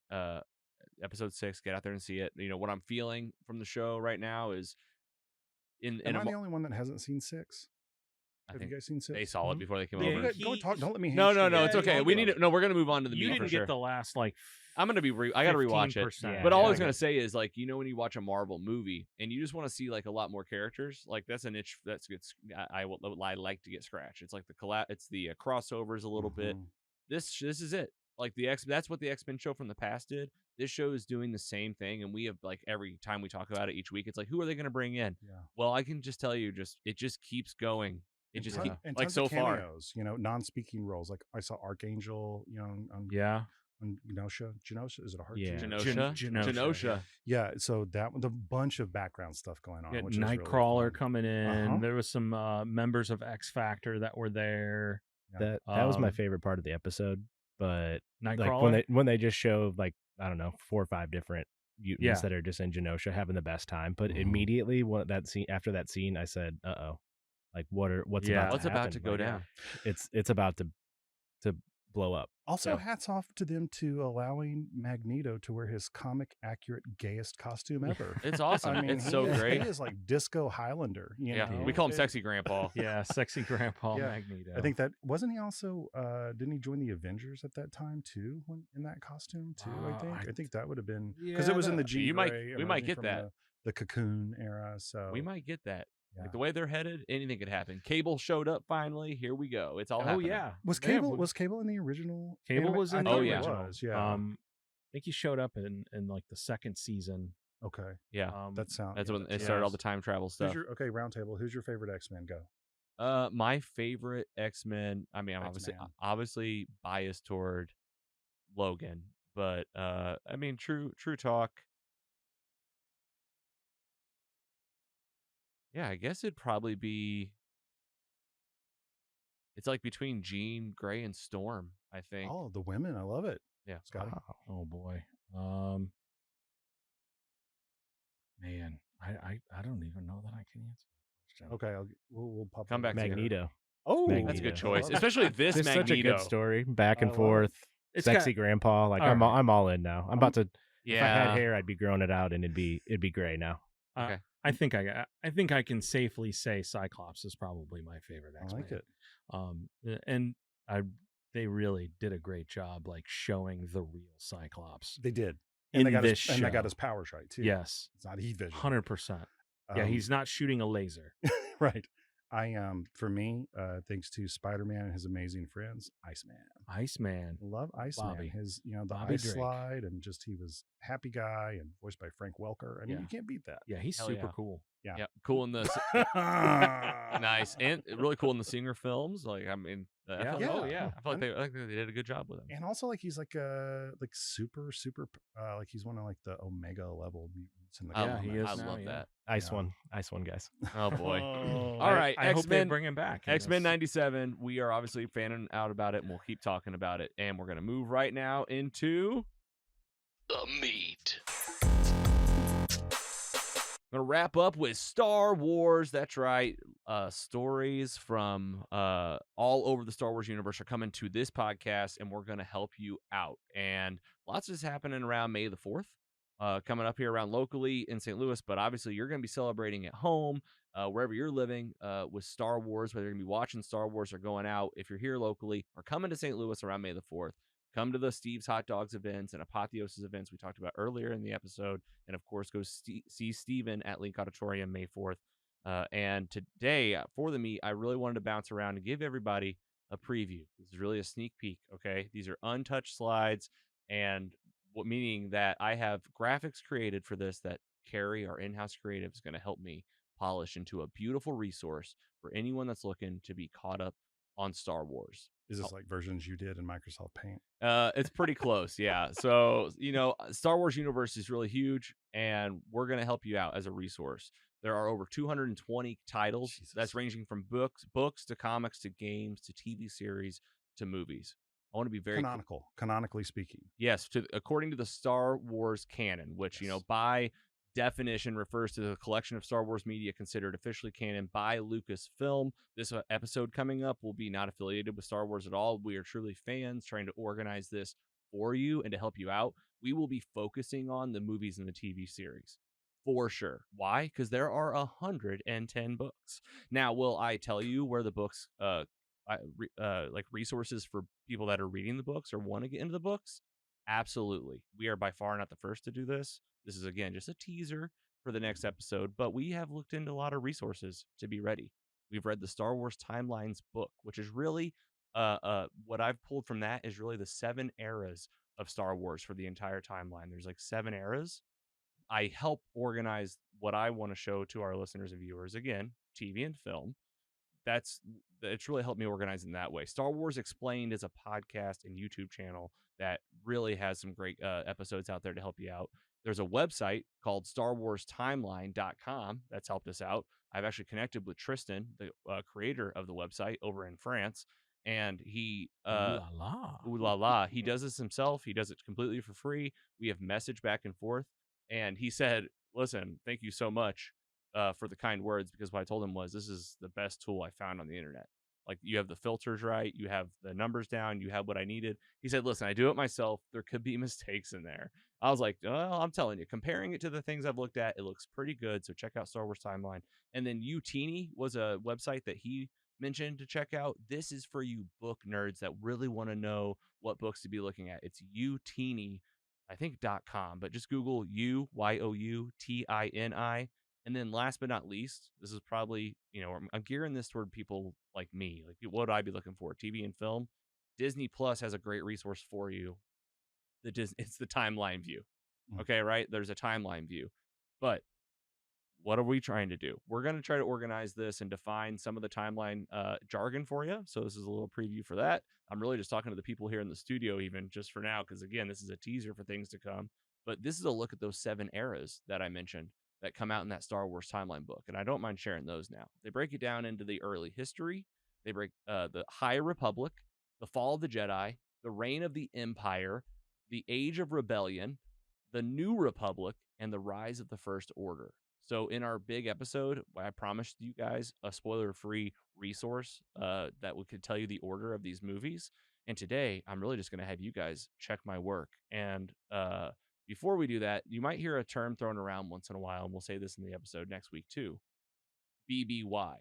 episode 6, get out there and see it. What I'm feeling from the show right now is Am I the only one that hasn't seen 6? I Have think you guys seen 6? they saw it before they came Yeah, over. Go talk. Don't let me. No, hamstring you. it's okay. We need to. No, we're gonna move on to the You meat didn't for sure. get the last I'm gonna be. I gotta rewatch it. 15%. But all I Yeah, was gonna say is, like, when you watch a Marvel movie and you just want to see like a lot more characters, like that's a niche that's good. I like to get scratched. It's like it's the crossovers a little bit. Mhm. This is it. Like that's what the X-Men show from the past did. This show is doing the same thing, and we have, like, every time we talk about it each week, it's like, who are they gonna bring in? Yeah. Well, I can just tell you, it just keeps going. It just keeps And like tons so of far. cameos, non-speaking roles. Like I saw Archangel, on Yeah. Genosha. Is it a hard Yeah. G? Genosha. Yeah. So that with a bunch of background stuff going on. You had which is really Nightcrawler fun. coming in. Uh-huh. There was some members of X Factor that were there. That was my Um, favorite part of the episode. But like Nightcrawler. when they just show, like, I don't know, 4 or 5 different mutants Yeah. that are just in Genosha having the best time. But Mhm. immediately after that scene, I said, "Uh-oh, like what's Yeah. about What's to about happen? to go Like, down? It's about to blow up." Also, So- hats off to them to allowing Magneto to wear his comic accurate gayest costume ever. It's awesome. I mean, It's so he great. is like disco Highlander. Yeah, know? we call him Sexy Grandpa. Yeah, sexy Grandpa Yeah. Magneto. I think that wasn't he also didn't he join the Avengers at that time too, when in that costume too? I think that would have been because it was in the G. we might get that. the Cocoon era. So We might get that. Yeah. Like the way they're headed, anything could happen. Cable showed up finally. Here we go. It's all happening. yeah. was Yeah, Cable in the original? Cable was in I the thought he original. was, yeah. I think he showed up in like the second season. Okay, Yeah. that sounds. That's when it started all the time travel stuff. Okay, roundtable. Who's your favorite X-Men? Go. My favorite X-Men, I mean, I'm X-Man. obviously biased toward Logan, but I mean, true talk. Yeah, I guess it'd probably be. It's like between Jean Grey and Storm, I think. Oh, the women. I love it. Yeah. Scotty. Oh boy. Man, I don't even know that I can answer that question. Okay, we'll pop. Come that back to later. Magneto. Oh, Magneto. That's a good I choice, love it. especially this It's Magneto. such a good story, back and I love forth. It's Sexy got- grandpa. Like All I'm right. all in now. I'm about to. If I Yeah. had hair, I'd be growing it out, and it'd be gray now. Okay. I think I can safely say Cyclops is probably my favorite I X-Men. like it. And they really did a great job, like, showing the real Cyclops. They did. In And they got this his, and they got show. his powers right too. Yes, It's not heat vision. 100%. Yeah, Um, he's not shooting a laser. right. For me, thanks to Spider-Man and his amazing friends, Iceman. love Iceman. Bobby. His, the Bobby ice Drake. slide, and just he was happy guy and voiced by Frank Welker. I mean, Yeah. you can't beat that. Yeah, he's Hell super yeah. cool. Yeah. Yeah, cool in the nice and really cool in the Singer films. Like, I mean, I Yeah. feel Yeah. like, yeah. I feel like they did a good job with him. And also, like, he's like super like he's one of like the Omega level mutants in the I, Yeah, love he that. is I now, love yeah. that. Ice Yeah. one, guys. Oh boy. Oh, All right, I hope they X-Men- bring him back. in X-Men this. 97. We are obviously fanning out about it, and we'll keep talking about it. And we're gonna move right now into The meat. I'm gonna wrap up with Star Wars. That's right. Stories from all over the Star Wars universe are coming to this podcast, and we're gonna help you out. And lots is happening around May the 4th, coming up here around locally in St. Louis. But obviously, you're gonna be celebrating at home, wherever you're living, with Star Wars. Whether you're gonna be watching Star Wars or going out, if you're here locally or coming to St. Louis around May the 4th, Come to the Steve's Hot Dogs events and Apotheosis events we talked about earlier in the episode. And of course, go see Steven at Link Auditorium May 4th. And today, for the meet, I really wanted to bounce around and give everybody a preview. This is really a sneak peek, okay? These are untouched slides, and meaning that I have graphics created for this that Carrie, our in-house creative, is going to help me polish into a beautiful resource for anyone that's looking to be caught up on Star Wars. Is this like versions you did in Microsoft Paint? It's pretty close, yeah. So, Star Wars universe is really huge, and we're going to help you out as a resource. There are over 220 titles. Jesus. That's ranging from books to comics to games to TV series to movies. I want to be very canonically speaking. Yes, according to the Star Wars canon, which by definition refers to the collection of Star Wars media considered officially canon by Lucasfilm. This episode coming up will be not affiliated with Star Wars at all. We are truly fans trying to organize this for you and to help you out. We will be focusing on the movies and the TV series for sure. Why? Because there are 110 books. Now, will I tell you where the books, like resources for people that are reading the books or want to get into the books? Absolutely. We are by far not the first to do this. This is, again, just a teaser for the next episode, but we have looked into a lot of resources to be ready. We've read the Star Wars Timelines book, which is really what I've pulled from that is really the 7 eras of Star Wars for the entire timeline. There's like 7 eras. I help organize what I want to show to our listeners and viewers. Again, TV and film. It's really helped me organize in that way. Star Wars Explained is a podcast and YouTube channel that really has some great episodes out there to help you out. There's a website called StarWarsTimeline.com that's helped us out. I've actually connected with Tristan, the creator of the website over in France, and he ooh la la. He does this himself. He does it completely for free. We have messaged back and forth, and he said, "Listen, thank you so much for the kind words, because what I told him was this is the best tool I found on the internet. Like, you have the filters right, you have the numbers down, you have what I needed." He said, "Listen, I do it myself. There could be mistakes in there." I was like, "Well, I'm telling you, comparing it to the things I've looked at, it looks pretty good. So check out Star Wars Timeline." And then Utini was a website that he mentioned to check out. This is for you book nerds that really want to know what books to be looking at. It's Utini, I think .com, but just Google Youtini. And then last but not least, this is probably, I'm gearing this toward people like me. Like, what would I be looking for? TV and film. Disney Plus has a great resource for you. It's the timeline view. Okay, right? There's a timeline view. But what are we trying to do? We're going to try to organize this and define some of the timeline jargon for you. So this is a little preview for that. I'm really just talking to the people here in the studio even just for now, because again, this is a teaser for things to come. But this is a look at those 7 eras that I mentioned that come out in that Star Wars Timeline book. And I don't mind sharing those now. They break it down into the early history. They break the High Republic, the Fall of the Jedi, the Reign of the Empire, the Age of Rebellion, the New Republic, and the Rise of the First Order. So in our big episode, I promised you guys a spoiler-free resource that could tell you the order of these movies. And today, I'm really just going to have you guys check my work. And before we do that, you might hear a term thrown around once in a while, and we'll say this in the episode next week too. BBY.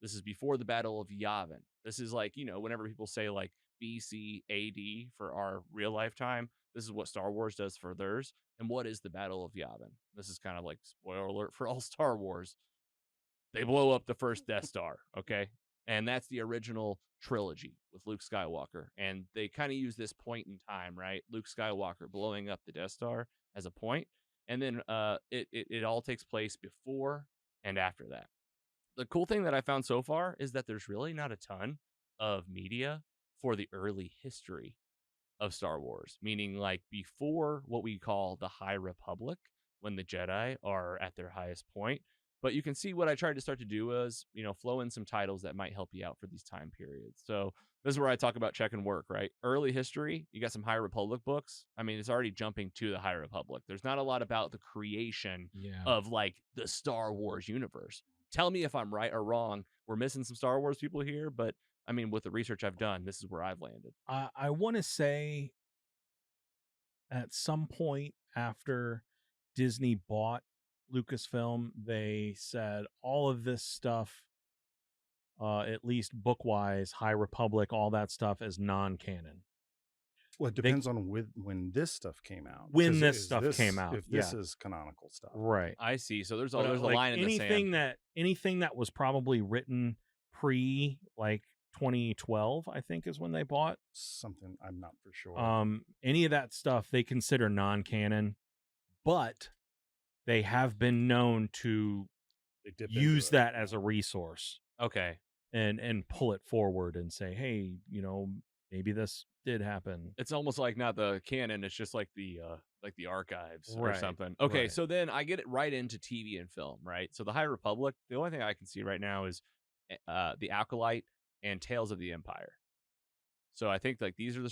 This is before the Battle of Yavin. This is like, whenever people say like BC AD for our real lifetime, this is what Star Wars does for theirs. And what is the Battle of Yavin? This is kind of like spoiler alert for all Star Wars. They blow up the first Death Star, okay? And that's the original trilogy with Luke Skywalker. And they kind of use this point in time, right? Luke Skywalker blowing up the Death Star as a point. And then it all takes place before and after that. The cool thing that I found so far is that there's really not a ton of media for the early history of Star Wars, meaning like before what we call the High Republic, when the Jedi are at their highest point. But you can see what I tried to start to do was, flow in some titles that might help you out for these time periods. So this is where I talk about check and work, right? Early history, you got some High Republic books. I mean, it's already jumping to the High Republic. There's not a lot about the creation of like the Star Wars universe. Tell me if I'm right or wrong. We're missing some Star Wars people here, but I mean, with the research I've done, this is where I've landed. I want to say at some point after Disney bought Lucasfilm, they said all of this stuff, at least book-wise, High Republic, all that stuff is non-canon. Well, it depends on when this stuff came out. When 'Cause this is stuff came out, if this is canonical stuff. right. I see. So there's a But, there's a like, line in the sand. anything that was probably written pre like 2012, I think is when they bought. Something I'm not for sure. Any of that stuff they consider non-canon, but they have been known to They dip use into it. that as a resource Okay. and pull it forward and say, hey, maybe this did happen. It's almost like not the canon, it's just like the archives or Right, something. Okay, right. so then I get it right into TV and film, right? So the High Republic, the only thing I can see right now is the Acolyte and Tales of the Empire. So I think like these are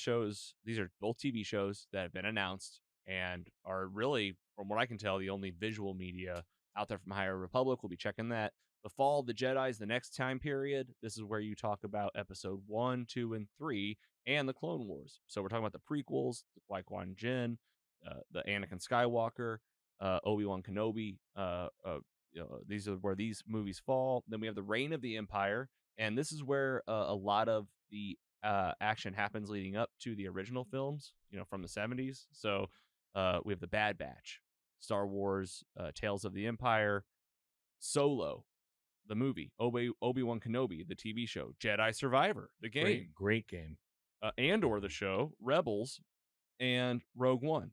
both TV shows that have been announced and are really, from what I can tell, the only visual media out there from Higher Republic. We'll be checking that. The Fall of the Jedi is the next time period. This is where you talk about episode 1, 2, and 3 and the Clone Wars. So we're talking about the prequels, the Qui-Gon Jinn, the Anakin Skywalker, Obi-Wan Kenobi. These are where these movies fall. Then we have the Reign of the Empire, and this is where a lot of the action happens leading up to the original films, from the 70s. So we have the Bad Batch, Star Wars, Tales of the Empire, Solo, the movie, Obi-Wan Kenobi, the TV show, Jedi Survivor, the game, Great game. Andor, the show, Rebels, and Rogue One.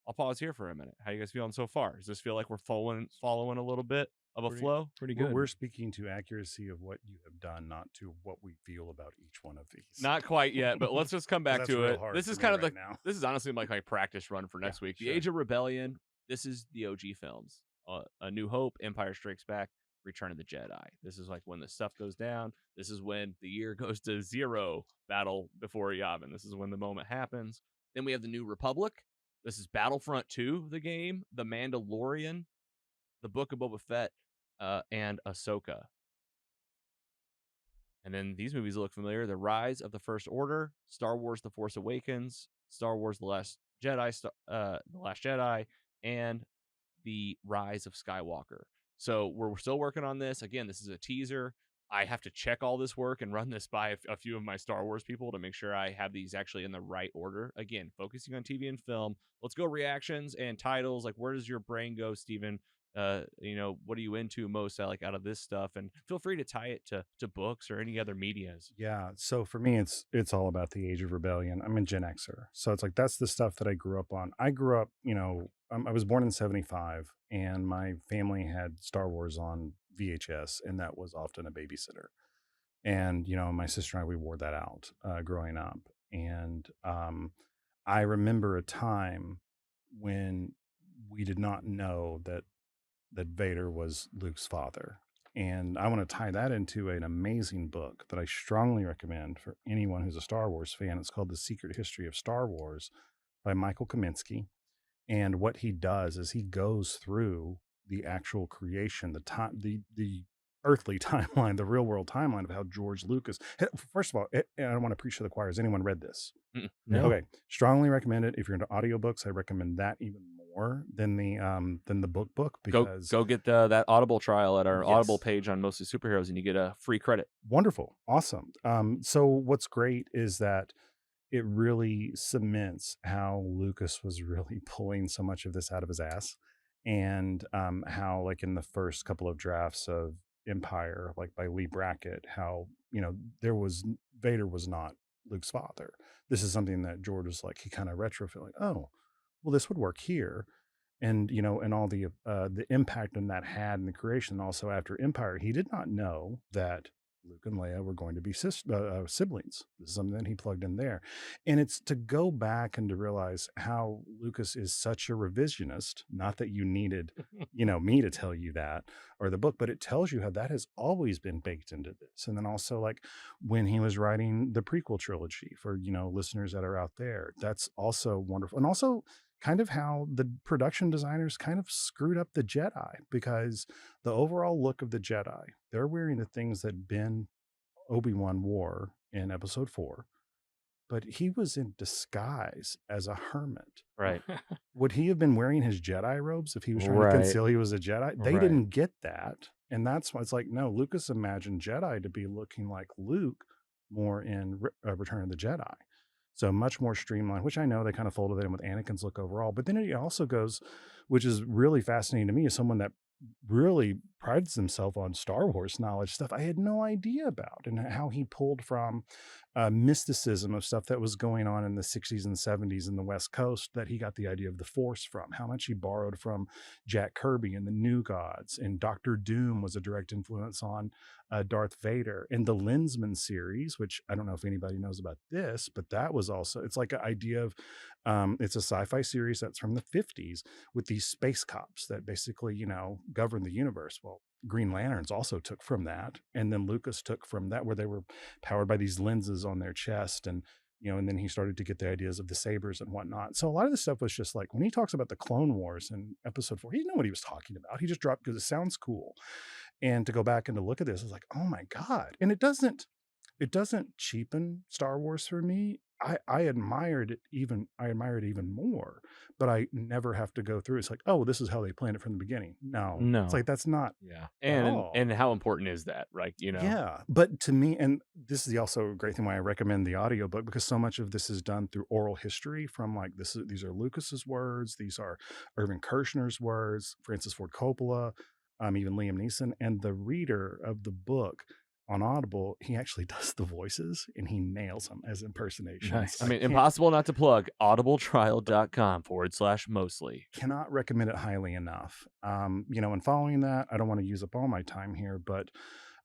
I'll pause here for a minute. How you guys feeling so far? Does this feel like we're following a little bit of a flow? Pretty We're- good. We're speaking to accuracy of what you have done, not to what we feel about each one of these. Not quite yet, but let's just come back That's to real it. hard This for is me kind of right now. this is honestly like my practice run for next week. The sure. Age of Rebellion. This is the OG films. A New Hope, Empire Strikes Back, Return of the Jedi. This is like when the stuff goes down. This is when the year goes to 0, Battle Before Yavin. This is when the moment happens. Then we have the New Republic. This is Battlefront 2, the game, The Mandalorian, The Book of Boba Fett, and Ahsoka. And then these movies look familiar. The Rise of the First Order, Star Wars The Force Awakens, Star Wars The Last Jedi, and The Rise of Skywalker. So we're still working on this. Again, this is a teaser. I have to check all this work and run this by a few of my Star Wars people to make sure I have these actually in the right order. Again, focusing on TV and film. Let's go reactions and titles. Like, where does your brain go, Steven? What are you into most out of this stuff? And feel free to tie it to books or any other medias. Yeah. So for me, it's all about the Age of Rebellion. I'm a Gen Xer. So it's like, that's the stuff that I grew up on. I grew up, I was born in 75 and my family had Star Wars on VHS, and that was often a babysitter. And, my sister and I, we wore that out growing up. And I remember a time when we did not know that Vader was Luke's father. And I want to tie that into an amazing book that I strongly recommend for anyone who's a Star Wars fan. It's called The Secret History of Star Wars by Michael Kaminsky. And what he does is he goes through the actual creation, the earthly timeline, the real world timeline of how George Lucas. First of all, and I don't want to preach to the choir. Has anyone read this? No. Okay, strongly recommend it. If you're into audiobooks, I recommend that even more than the book because Go get that Audible trial at our Yes. Audible page on Mostly Superheroes, and you get a free credit. Wonderful, awesome. So what's great is that it really cements how Lucas was really pulling so much of this out of his ass, and how like in the first couple of drafts of Empire, like by Lee Brackett, how Vader was not Luke's father. This is something that George was like, he kind of retrofit, like, oh, well, this would work here. And, and all the impact that had in the creation. Also after Empire, he did not know that Luke and Leia were going to be siblings. This is something that he plugged in there. And it's to go back and to realize how Lucas is such a revisionist, not that you needed, me to tell you that or the book, but it tells you how that has always been baked into this. And then also like when he was writing the prequel trilogy for, listeners that are out there, that's also wonderful. And also kind of how the production designers kind of screwed up the Jedi, because the overall look of the Jedi, they're wearing the things that Obi-Wan wore in episode 4, but he was in disguise as a hermit. Right. Would he have been wearing his Jedi robes if he was trying Right. to conceal he was a Jedi? They Right. didn't get that. And that's why it's like, no, Lucas imagined Jedi to be looking like Luke more in Return of the Jedi. So much more streamlined, which I know they kind of folded it in with Anakin's look overall. But then it also goes, which is really fascinating to me as someone that really prides himself on Star Wars knowledge, stuff I had no idea about, and how he pulled from mysticism of stuff that was going on in the 60s and 70s in the West Coast, that he got the idea of the Force from, how much he borrowed from Jack Kirby and the New Gods, and Doctor Doom was a direct influence on Darth Vader, and the Lensman series, which I don't know if anybody knows about this, but that was also, it's like an idea of it's a sci-fi series that's from the 50s with these space cops that basically, govern the universe. Well, Green Lanterns also took from that, and then Lucas took from that, where they were powered by these lenses on their chest, and and then he started to get the ideas of the sabers and whatnot. So a lot of this stuff was just like, when he talks about the Clone Wars in episode 4, he didn't know what he was talking about. He just dropped because it sounds cool. And to go back and to look at this, I was like, oh my God. And it doesn't cheapen Star Wars for me. I admired it even more, but I never have to go through. It's like, oh, this is how they planned it from the beginning. No. It's like, that's not. Yeah. At all. And how important is that, right? Yeah. But to me, and this is also a great thing why I recommend the audiobook, because so much of this is done through oral history from like these are Lucas's words, these are Irvin Kershner's words, Francis Ford Coppola, even Liam Neeson, and the reader of the book on Audible, he actually does the voices and he nails them as impersonations. Nice. I mean, impossible not to plug audibletrial.com/mostly. Cannot recommend it highly enough. And following that, I don't want to use up all my time here, but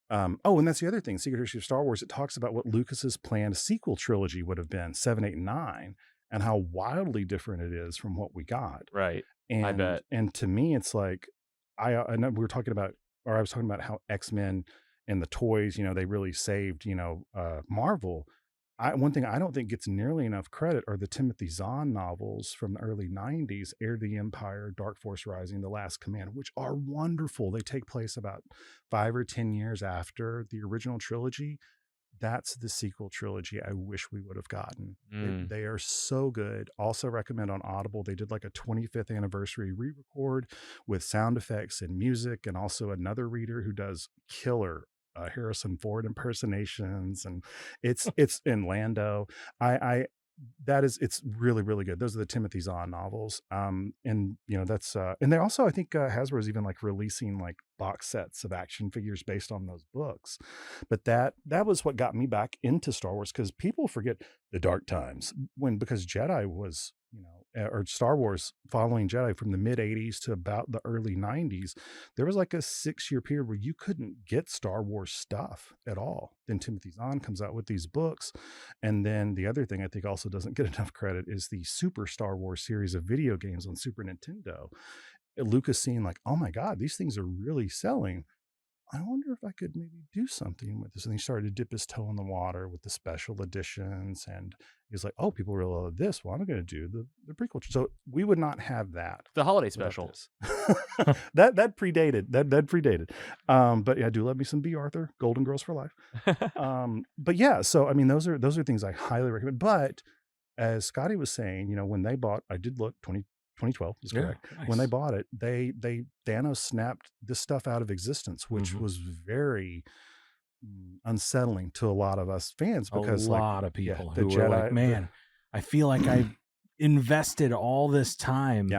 and that's the other thing, Secret History of Star Wars, it talks about what Lucas's planned sequel trilogy would have been, 7, 8, and 9, and how wildly different it is from what we got. Right. And, I bet. And to me, it's like, I know I was talking about how X-Men and the toys, they really saved, Marvel. One thing I don't think gets nearly enough credit are the Timothy Zahn novels from the early 90s, Heir to the Empire, Dark Force Rising, The Last Command, which are wonderful. They take place about 5 or 10 years after the original trilogy. That's the sequel trilogy I wish we would have gotten. They are so good. Also recommend on Audible. They did like a 25th anniversary re-record with sound effects and music, and also another reader who does killer Harrison Ford impersonations, and it's in Lando. It's really, really good. Those are the Timothy Zahn novels. That's and they also, I think Hasbro is even like releasing like box sets of action figures based on those books. But that was what got me back into Star Wars, because people forget the dark times because Jedi was, or Star Wars following Jedi from the mid 80s to about the early 90s, there was like a 6-year period where you couldn't get Star Wars stuff at all. Then Timothy Zahn comes out with these books. And then the other thing I think also doesn't get enough credit is the Super Star Wars series of video games on Super Nintendo. Lucas seeing like, oh my God, these things are really selling. I wonder if I could maybe do something with this. And he started to dip his toe in the water with the special editions. And he's like, oh, people really love this. Well, I'm going to do the prequel. So we would not have that. The holiday special. that predated. That predated. But yeah, do love me some B. Arthur, Golden Girls for Life. But yeah, so I mean, those are things I highly recommend. But as Scotty was saying, when they bought, I did look, 2012 is correct. Nice. When they bought it, they Thanos snapped this stuff out of existence, which was very unsettling to a lot of us fans, because a lot of people the who Jedi, were like, man, I feel like I invested all this time,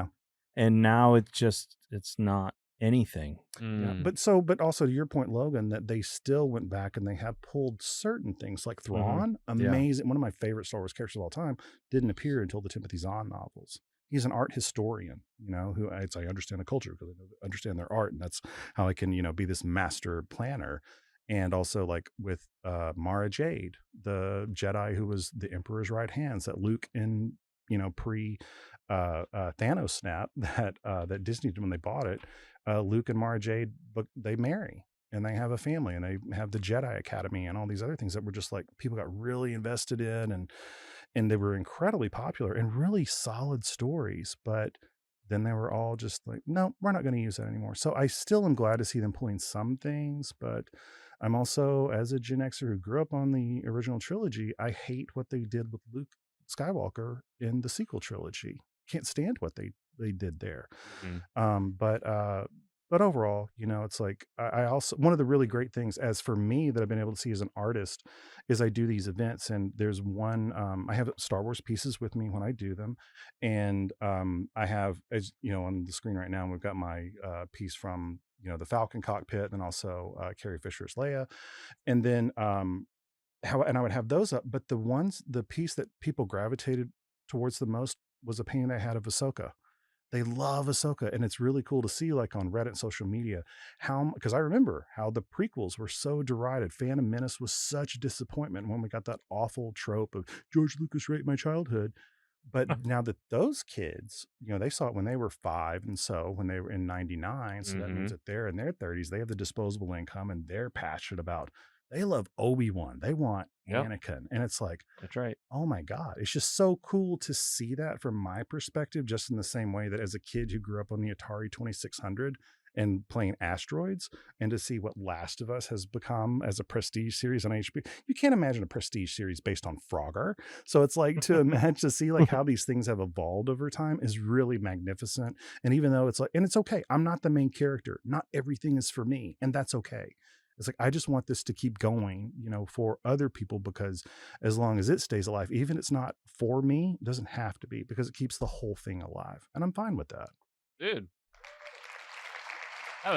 and now it's not anything. Yeah. But also to your point, Logan, that they still went back and they have pulled certain things like Thrawn, amazing, one of my favorite Star Wars characters of all time, didn't appear until the Timothy Zahn novels. He's an art historian, who I understand the culture because I understand their art, and that's how I can, be this master planner. And also like with Mara Jade, the Jedi who was the Emperor's right hands that Luke in, pre Thanos snap that Disney did when they bought it, Luke and Mara Jade, they marry and they have a family and they have the Jedi Academy and all these other things that were just like people got really invested in, and they were incredibly popular and really solid stories. But then they were all just like, no, we're not going to use that anymore. So I still am glad to see them pulling some things, but I'm also, as a Gen Xer who grew up on the original trilogy, I hate what they did with Luke Skywalker in the sequel trilogy. Can't stand what they did there. But But overall, it's like I also, one of the really great things as for me that I've been able to see as an artist is I do these events, and there's one, I have Star Wars pieces with me when I do them. And I have, as on the screen right now, we've got my piece from, the Falcon cockpit, and also Carrie Fisher's Leia. And then, and I would have those up, but the piece that people gravitated towards the most was a painting I had of Ahsoka. They love Ahsoka, and it's really cool to see, like on Reddit and social media, because I remember how the prequels were so derided. Phantom Menace was such a disappointment when we got that awful trope of George Lucas raped my childhood. But now that those kids, they saw it when they were 5, and so when they were in 99, so that means that they're in their 30s, they have the disposable income, and they're passionate about. They love Obi-Wan. They want Anakin, and it's like, That's right. oh my God, it's just so cool to see that from my perspective, just in the same way that as a kid who grew up on the Atari 2600 and playing Asteroids, and to see what Last of Us has become as a prestige series on HBO. You can't imagine a prestige series based on Frogger. So it's like to imagine, to see like how these things have evolved over time is really magnificent. And even though it's like, and it's okay, I'm not the main character. Not everything is for me, and that's okay. It's like, I just want this to keep going, for other people, because as long as it stays alive, even if it's not for me, it doesn't have to be, because it keeps the whole thing alive. And I'm fine with that. Dude. I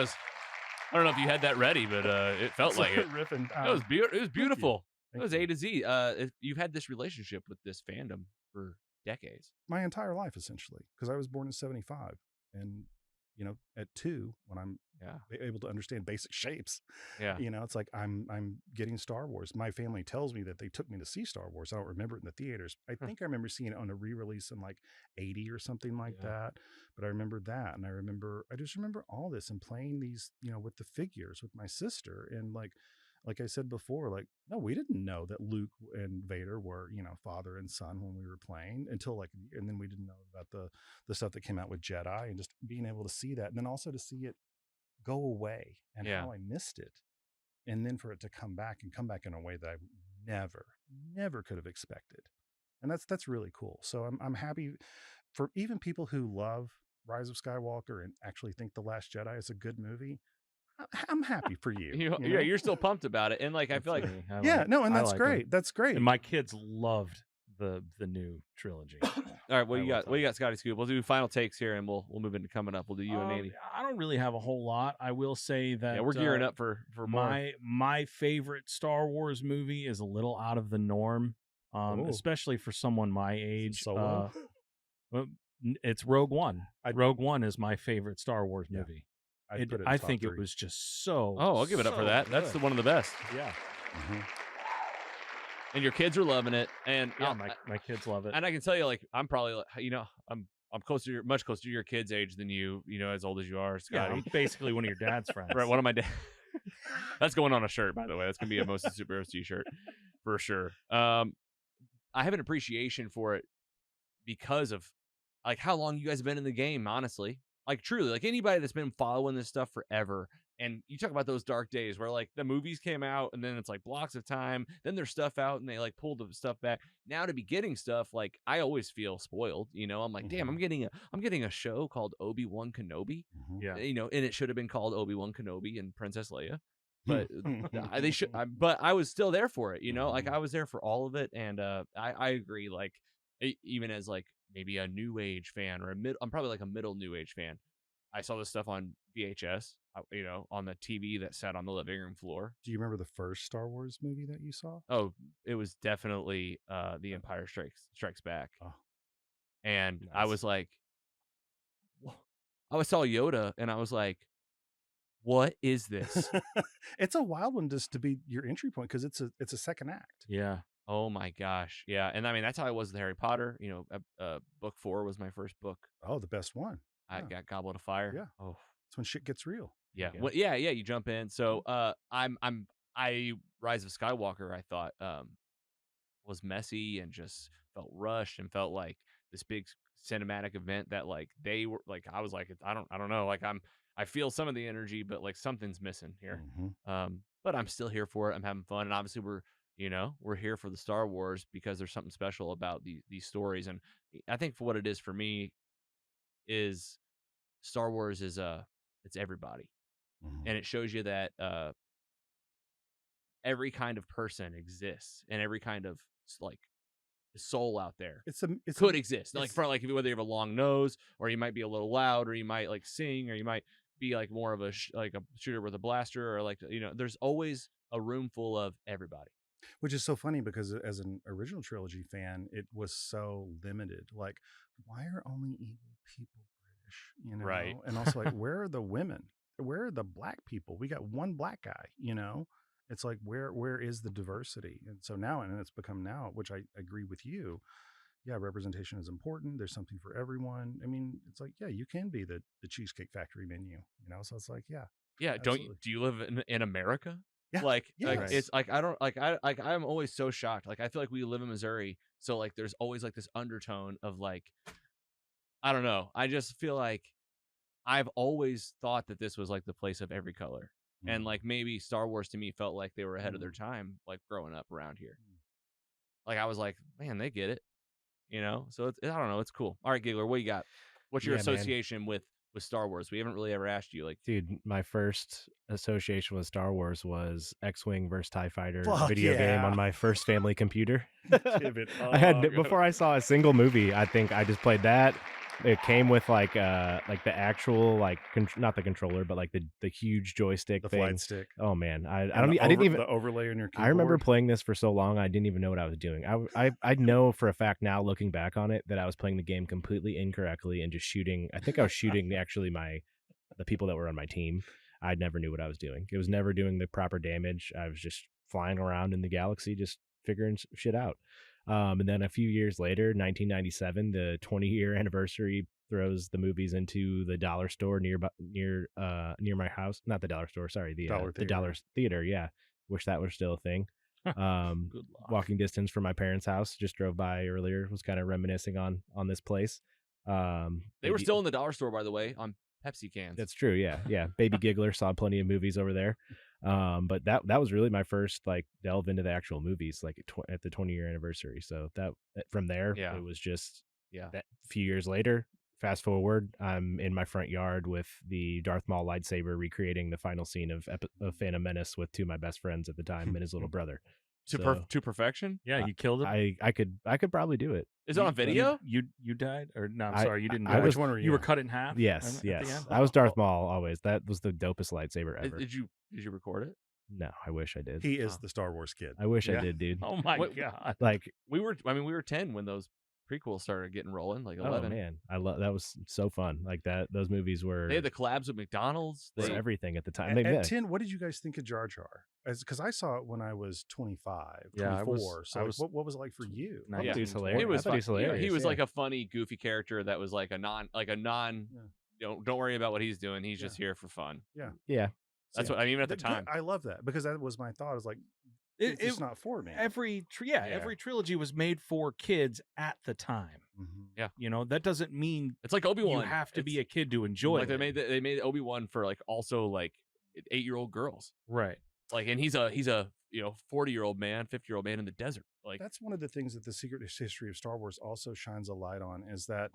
don't know if you had that ready, but it felt like it. Riffing. It was beautiful. It Thank was you. A to Z. You've had this relationship with this fandom for decades. My entire life, essentially, because I was born in 75. And, at 2, when I'm able to understand basic shapes, it's like I'm getting Star Wars. My family tells me that they took me to see Star Wars. I don't remember it in the theaters. I think I remember seeing it on a re-release in like 80 or something like that. But I remember that. And I just remember all this and playing these, with the figures with my sister. And like I said before, like, no, we didn't know that Luke and Vader were, father and son when we were playing until and then we didn't know about the stuff that came out with Jedi, and just being able to see that. And then also to see it go away and how I missed it. And then for it to come back in a way that I never could have expected. And that's really cool. So I'm happy for even people who love Rise of Skywalker and actually think The Last Jedi is a good movie. I'm happy for you. Yeah, you're still pumped about it, and like I feel like and that's great. That's great. And my kids loved the new trilogy. All right, what you got? What you got, Scotty Scoop? We'll do final takes here, and we'll move into coming up. We'll do you and Andy. I don't really have a whole lot. I will say that we're gearing up for more. My favorite Star Wars movie is a little out of the norm, especially for someone my age. Solo? It's Rogue One. Rogue One is my favorite Star Wars movie. I think it was just so. Oh, I'll give it up for that. Good. That's one of the best. Yeah. Mm-hmm. And your kids are loving it, and my kids love it. And I can tell you, like, I'm probably, I'm much closer to your kids' age than you, as old as you are, Scotty. Yeah, I'm basically one of your dad's friends. Right, one of my dad. That's going on a shirt, by the way. That's gonna be a Mostly Superheroes t-shirt for sure. I have an appreciation for it because of like how long you guys have been in the game, honestly. Like truly, like anybody that's been following this stuff forever, and you talk about those dark days where like the movies came out and then it's like blocks of time, then there's stuff out and they like pulled the stuff back. Now to be getting stuff, like I always feel spoiled, I'm like, damn, I'm getting a show called Obi-Wan Kenobi. Yeah. And it should have been called Obi-Wan Kenobi and Princess Leia. But they should but I was still there for it, like I was there for all of it. And I agree, like even as like maybe a new age fan or I'm probably like a middle new age fan. I saw this stuff on VHS, on the TV that sat on the living room floor. Do you remember the first Star Wars movie that you saw? Oh, it was definitely The Empire Strikes Back. Oh. And Nice. I was like, I saw Yoda and I was like, what is this? It's a wild one just to be your entry point because it's a second act. Yeah. Oh my gosh. Yeah. And I mean, that's how I was with Harry Potter. Book 4 was my first book. Oh, the best one. I got Goblet of Fire. Yeah. Oh, That's when shit gets real. yeah. Well, yeah. You jump in. So, I Rise of Skywalker, I thought, was messy and just felt rushed and felt like this big cinematic event that like they were like, I was like, I don't know. Like I feel some of the energy, but like something's missing here. Mm-hmm. But I'm still here for it. I'm having fun. And obviously we're here for the Star Wars because there's something special about these stories. And I think for what it is for me is Star Wars is it's everybody. Mhm. And it shows you that every kind of person exists, and every kind of like soul out there It's could exist. Like it's- for like whether you have a long nose, or you might be a little loud, or you might like sing, or you might be like more of a like a shooter with a blaster, or like there's always a room full of everybody. which is so funny because as an original trilogy fan, it was so limited. Like, why are only evil people British? Right. And also like, where are the women? Where are the black people? We got one black guy. It's like where is the diversity? And so now, and it's become now, which I agree with you. Yeah, representation is important. There's something for everyone. I mean, it's like, yeah, you can be the Cheesecake Factory menu. So it's like, yeah, Yeah. absolutely. Do you live in America? Yeah. Like Yes. it's like I don't like I'm always so shocked. Like I feel like we live in Missouri, so like there's always like this undertone of like I don't know. I just feel like I've always thought that this was like the place of every color. And like maybe Star Wars to me felt like they were ahead of their time, like growing up around here. Like I was like, man, they get it, So it's, I don't know, it's cool. All right, Giggler, what you got? What's your Yeah, man. association with Star Wars? We haven't really ever asked you. Like, Dude, my first association with Star Wars was X-Wing versus TIE Fighter Fuck video game yeah. on my first family computer. Give it I had up. before I saw a single movie. I think I just played that. It came with like the actual like not the controller, but like the huge joystick The thing. flight stick. Oh man, I And didn't even. the overlay on your keyboard. I remember playing this for so long, I didn't even know what I was doing. I know for a fact now, looking back on it, that I was playing the game completely incorrectly and just shooting. I think I was shooting actually the people that were on my team. I never knew what I was doing. It was never doing the proper damage. I was just flying around in the galaxy, just figuring shit out. And then a few years later, 1997, the 20-year anniversary throws the movies into the dollar store near my house. Not the dollar store, sorry, the dollar theater. Yeah, wish that was still a thing. Good luck. Walking distance from my parents' house. Just drove by earlier. Was kind of reminiscing on this place. they were still in the dollar store, by the way, on Pepsi cans. That's true. Yeah. Baby Giggler saw plenty of movies over there. But that was really my first like delve into the actual movies, like at the 20-year anniversary. So that from there, Yeah. it was just Yeah. that few years later. Fast forward, I'm in my front yard with the Darth Maul lightsaber, recreating the final scene of Phantom Menace with two of my best friends at the time and his little brother. To perfection. Yeah, you killed him. I could probably do it. Is it on video? You died, or no? I'm I- sorry, you didn't. I die. was- Which one were You were cut in half. Yes, at the yes. end? I was Darth Maul always. That was the dopest lightsaber ever. Did you record it? No, I wish I did. He is Oh. the Star Wars kid. I wish I Yeah. did, dude. Oh my What- god! Like, We were 10 when those prequels started getting rolling, like 11. oh man, I love that. Was so fun. Like that. Those movies were They had the collabs with McDonald's. were They, everything at the time. At, They at yeah. 10, what did you guys think of Jar Jar? Because I saw it when I was 25, Yeah, I 24. was- so I like, was what was it like for you? nine- That Yeah. dude's 20. hilarious. he was I thought he was fun. hilarious. He was yeah. like a funny, goofy character that was like a non. Don't worry about what he's doing. He's just here for fun. yeah. That's what I mean. Even at the time, I love that because that was my thought. I was like, It- it's just not for me. Every Yeah. every trilogy was made for kids at the time. Mhm. You know, that doesn't mean it's like Obi-Wan. you have to be a kid to enjoy like it. they made Obi-Wan for like also like 8-year-old girls. Right. Like, and he's a 40-year-old man, 50-year-old man in the desert. Like, That's one of the things that the Secret History of Star Wars also shines a light on is that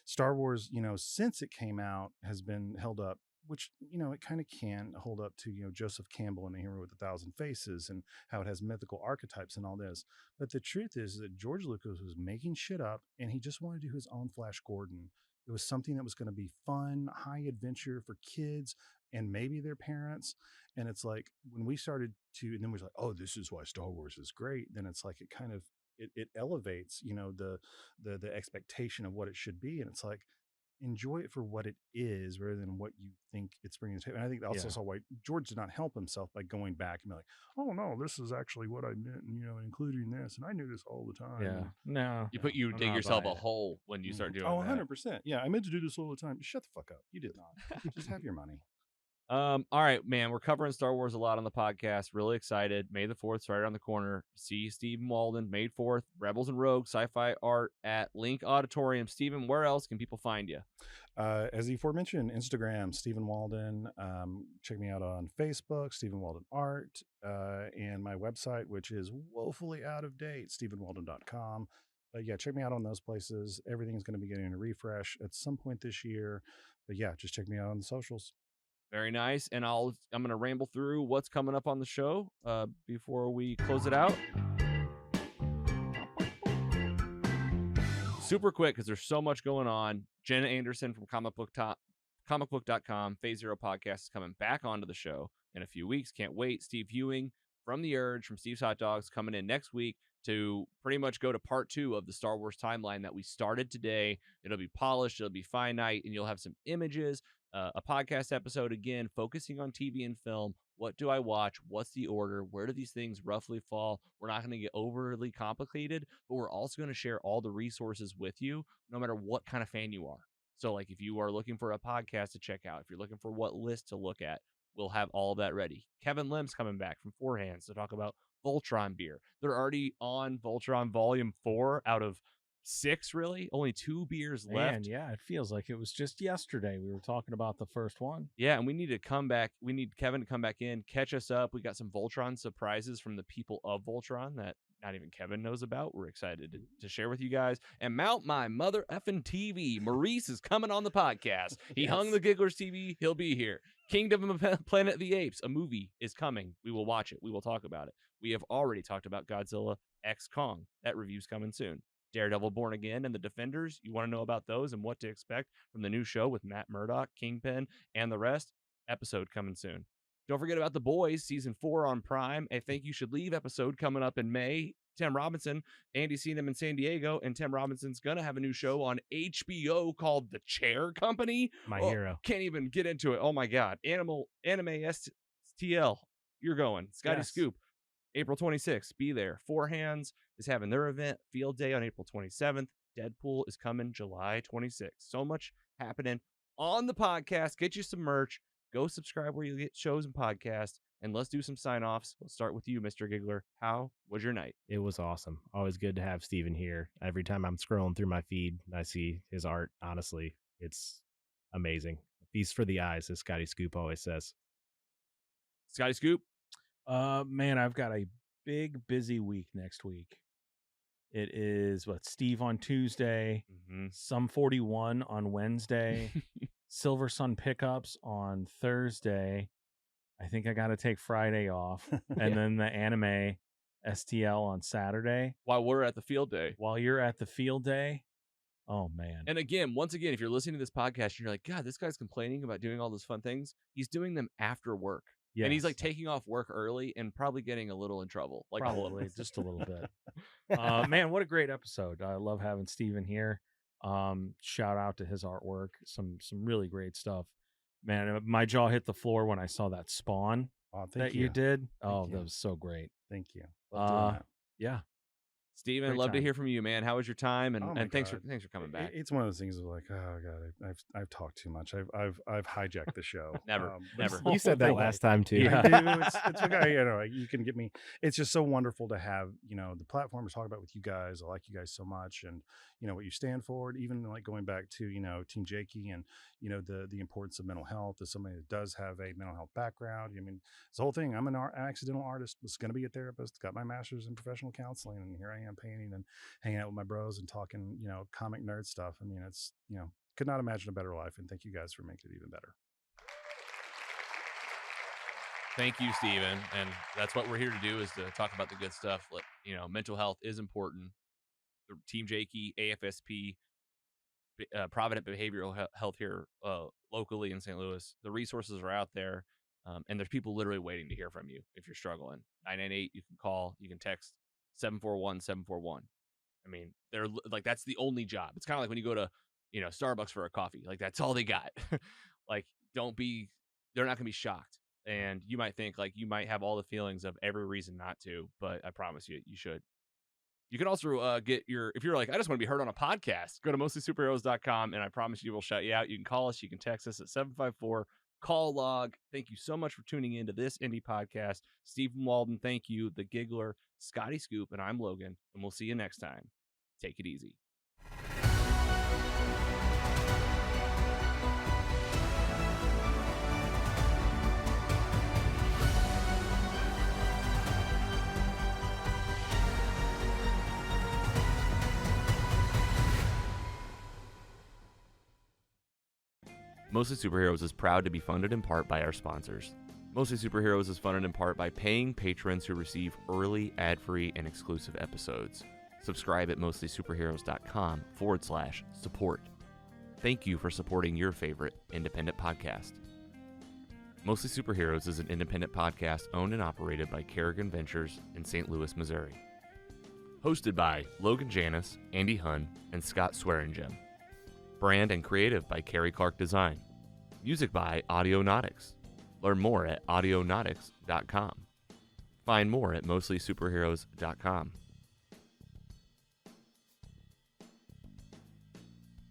Star Wars, since it came out, has been held up, which, it kind of can hold up to, Joseph Campbell and the Hero with 1,000 Faces and how it has mythical archetypes and all this. But the truth is that George Lucas was making shit up and he just wanted to do his own Flash Gordon. It was something that was going to be fun, high adventure for kids and maybe their parents. And it's like when we started to, and then we're like, oh, this is why Star Wars is great. Then it's like it kind of it elevates, the expectation of what it should be. And it's like, enjoy it for what it is rather than what you think it's bringing to the table. And I think that's also why George did not help himself by going back and be like, oh no, this is actually what I meant, and, including this. And I knew this all the time. Yeah. No. you I'm dig not yourself a buying it. hole when you start doing Oh, that. 100%. Yeah, I meant to do this all the time. Shut the fuck up. You did not. Just have your money. All right, man. We're covering Star Wars a lot on the podcast. Really excited. May the 4th right around the corner. See Stephen Walden, May 4th, Rebels and Rogues, Sci-Fi Art at Link Auditorium. Stephen, where else can people find you? As the aforementioned, Instagram, Stephen Walden. Check me out on Facebook, Stephen Walden Art, and my website, which is woefully out of date, stephenwalden.com. But yeah, check me out on those places. Everything's going to be getting a refresh at some point this year. But yeah, just check me out on the socials. Very nice. And I'm going to ramble through what's coming up on the show before we close it out. Super quick, because there's so much going on. Jenna Anderson from ComicBook.com, Phase Zero Podcast, is coming back onto the show in a few weeks. Can't wait. Steve Ewing from The Urge, from Steve's Hot Dogs, coming in next week to pretty much go to part 2 of the Star Wars timeline that we started today. It'll be polished, it'll be finite, and you'll have some images, a podcast episode, again, focusing on TV and film. What do I watch? What's the order? Where do these things roughly fall? We're not going to get overly complicated, but we're also going to share all the resources with you, no matter what kind of fan you are. So, like, if you are looking for a podcast to check out, if you're looking for what list to look at, we'll have all of that ready. Kevin Lemp's coming back from Four Hands to talk about Voltron beer. They're already on Voltron Volume 4 out of 6, really. Only 2 beers left. Yeah, it feels like it was just yesterday we were talking about the first one. Yeah, and we need to come back. We need Kevin to come back in, catch us up. We got some Voltron surprises from the people of Voltron that not even Kevin knows about. We're excited to share with you guys. And mount my mother effing TV. Maurice is coming on the podcast. He hung the Gigglers TV. He'll be here. Kingdom of Planet of the Apes, a movie, is coming. We will watch it. We will talk about it. We have already talked about Godzilla X Kong. That review's coming soon. Daredevil Born Again and The Defenders. You want to know about those and what to expect from the new show with Matt Murdock, Kingpin, and the rest? Episode coming soon. Don't forget about The Boys, Season 4 on Prime. A Think You Should Leave episode coming up in May. Tim Robinson, Andy's seen him in San Diego, and Tim Robinson's going to have a new show on HBO called The Chair Company. My hero. Can't even get into it. Oh, my God. Anime STL. You're going. Scotty Scoop. April 26th, be there. Four Hands is having their event, Field Day, on April 27th. Deadpool is coming July 26th. So much happening on the podcast. Get you some merch. Go subscribe where you get shows and podcasts, and let's do some sign-offs. We'll start with you, Mr. Giggler. How was your night? It was awesome. Always good to have Steven here. Every time I'm scrolling through my feed, I see his art. Honestly, it's amazing. Feast for the eyes, as Scotty Scoop always says. Scotty Scoop? Man, I've got a big, busy week next week. It is Steve on Tuesday, Sum 41 on Wednesday, Silver Sun Pickups on Thursday. I think I got to take Friday off, and then the anime STL on Saturday. While we're at the Field Day. While you're at the Field Day. Oh, man. And again, once again, if you're listening to this podcast and you're like, God, this guy's complaining about doing all those fun things, he's doing them after work. Yes. And he's like taking off work early and probably getting a little in trouble. Like probably just a little bit. Man, what a great episode. I love having Steven here. Shout out to his artwork. Some really great stuff. Man, my jaw hit the floor when I saw that Spawn you did. That was so great. Thank you. Love doing that. Yeah. Steven, love to hear from you, man. How was your time? And thanks for coming back. It's one of those things of like, oh God, I've talked too much. I've hijacked the show. Never. You said that last time too. Yeah, I do. It's okay. You can get me. It's just so wonderful to have the platform to talk about with you guys. I like you guys so much, and what you stand for. Even like going back to Team Jakey and the importance of mental health as somebody that does have a mental health background. I mean, it's the whole thing. I'm an accidental artist. Was going to be a therapist. Got my master's in professional counseling, and here I am painting and hanging out with my bros and talking comic nerd stuff. I mean, it's could not imagine a better life, and thank you guys for making it even better. Thank you, Steven. And that's what we're here to do, is to talk about the good stuff. Mental health is important. Team Jakey, AFSP, Provident Behavioral Health here locally in St. Louis. The resources are out there, and there's people literally waiting to hear from you if you're struggling. 998, you can call, you can text 741-741. I mean, they're like, that's the only job. It's kind of like when you go to Starbucks for a coffee. Like, that's all they got. Like, they're not going to be shocked. And you might think like you might have all the feelings of every reason not to, but I promise you, you should. You can also if you're like, I just want to be heard on a podcast, go to mostlysuperheroes.com, and I promise you we'll shout you out. You can call us. You can text us at 754-CALL-LOG. Thank you so much for tuning into this indie podcast. Stephen Walden, thank you. The Giggler, Scotty Scoop, and I'm Logan, and we'll see you next time. Take it easy. Mostly Superheroes is proud to be funded in part by our sponsors. Mostly Superheroes is funded in part by paying patrons who receive early, ad-free, and exclusive episodes. Subscribe at mostlysuperheroes.com/support. Thank you for supporting your favorite independent podcast. Mostly Superheroes is an independent podcast owned and operated by Kerrigan Ventures in St. Louis, Missouri. Hosted by Logan Janis, Andy Hunn, and Scott Swearingen. Brand and creative by Carrie Clark Design. Music by Audionautics. Learn more at audionautics.com. Find more at mostlysuperheroes.com.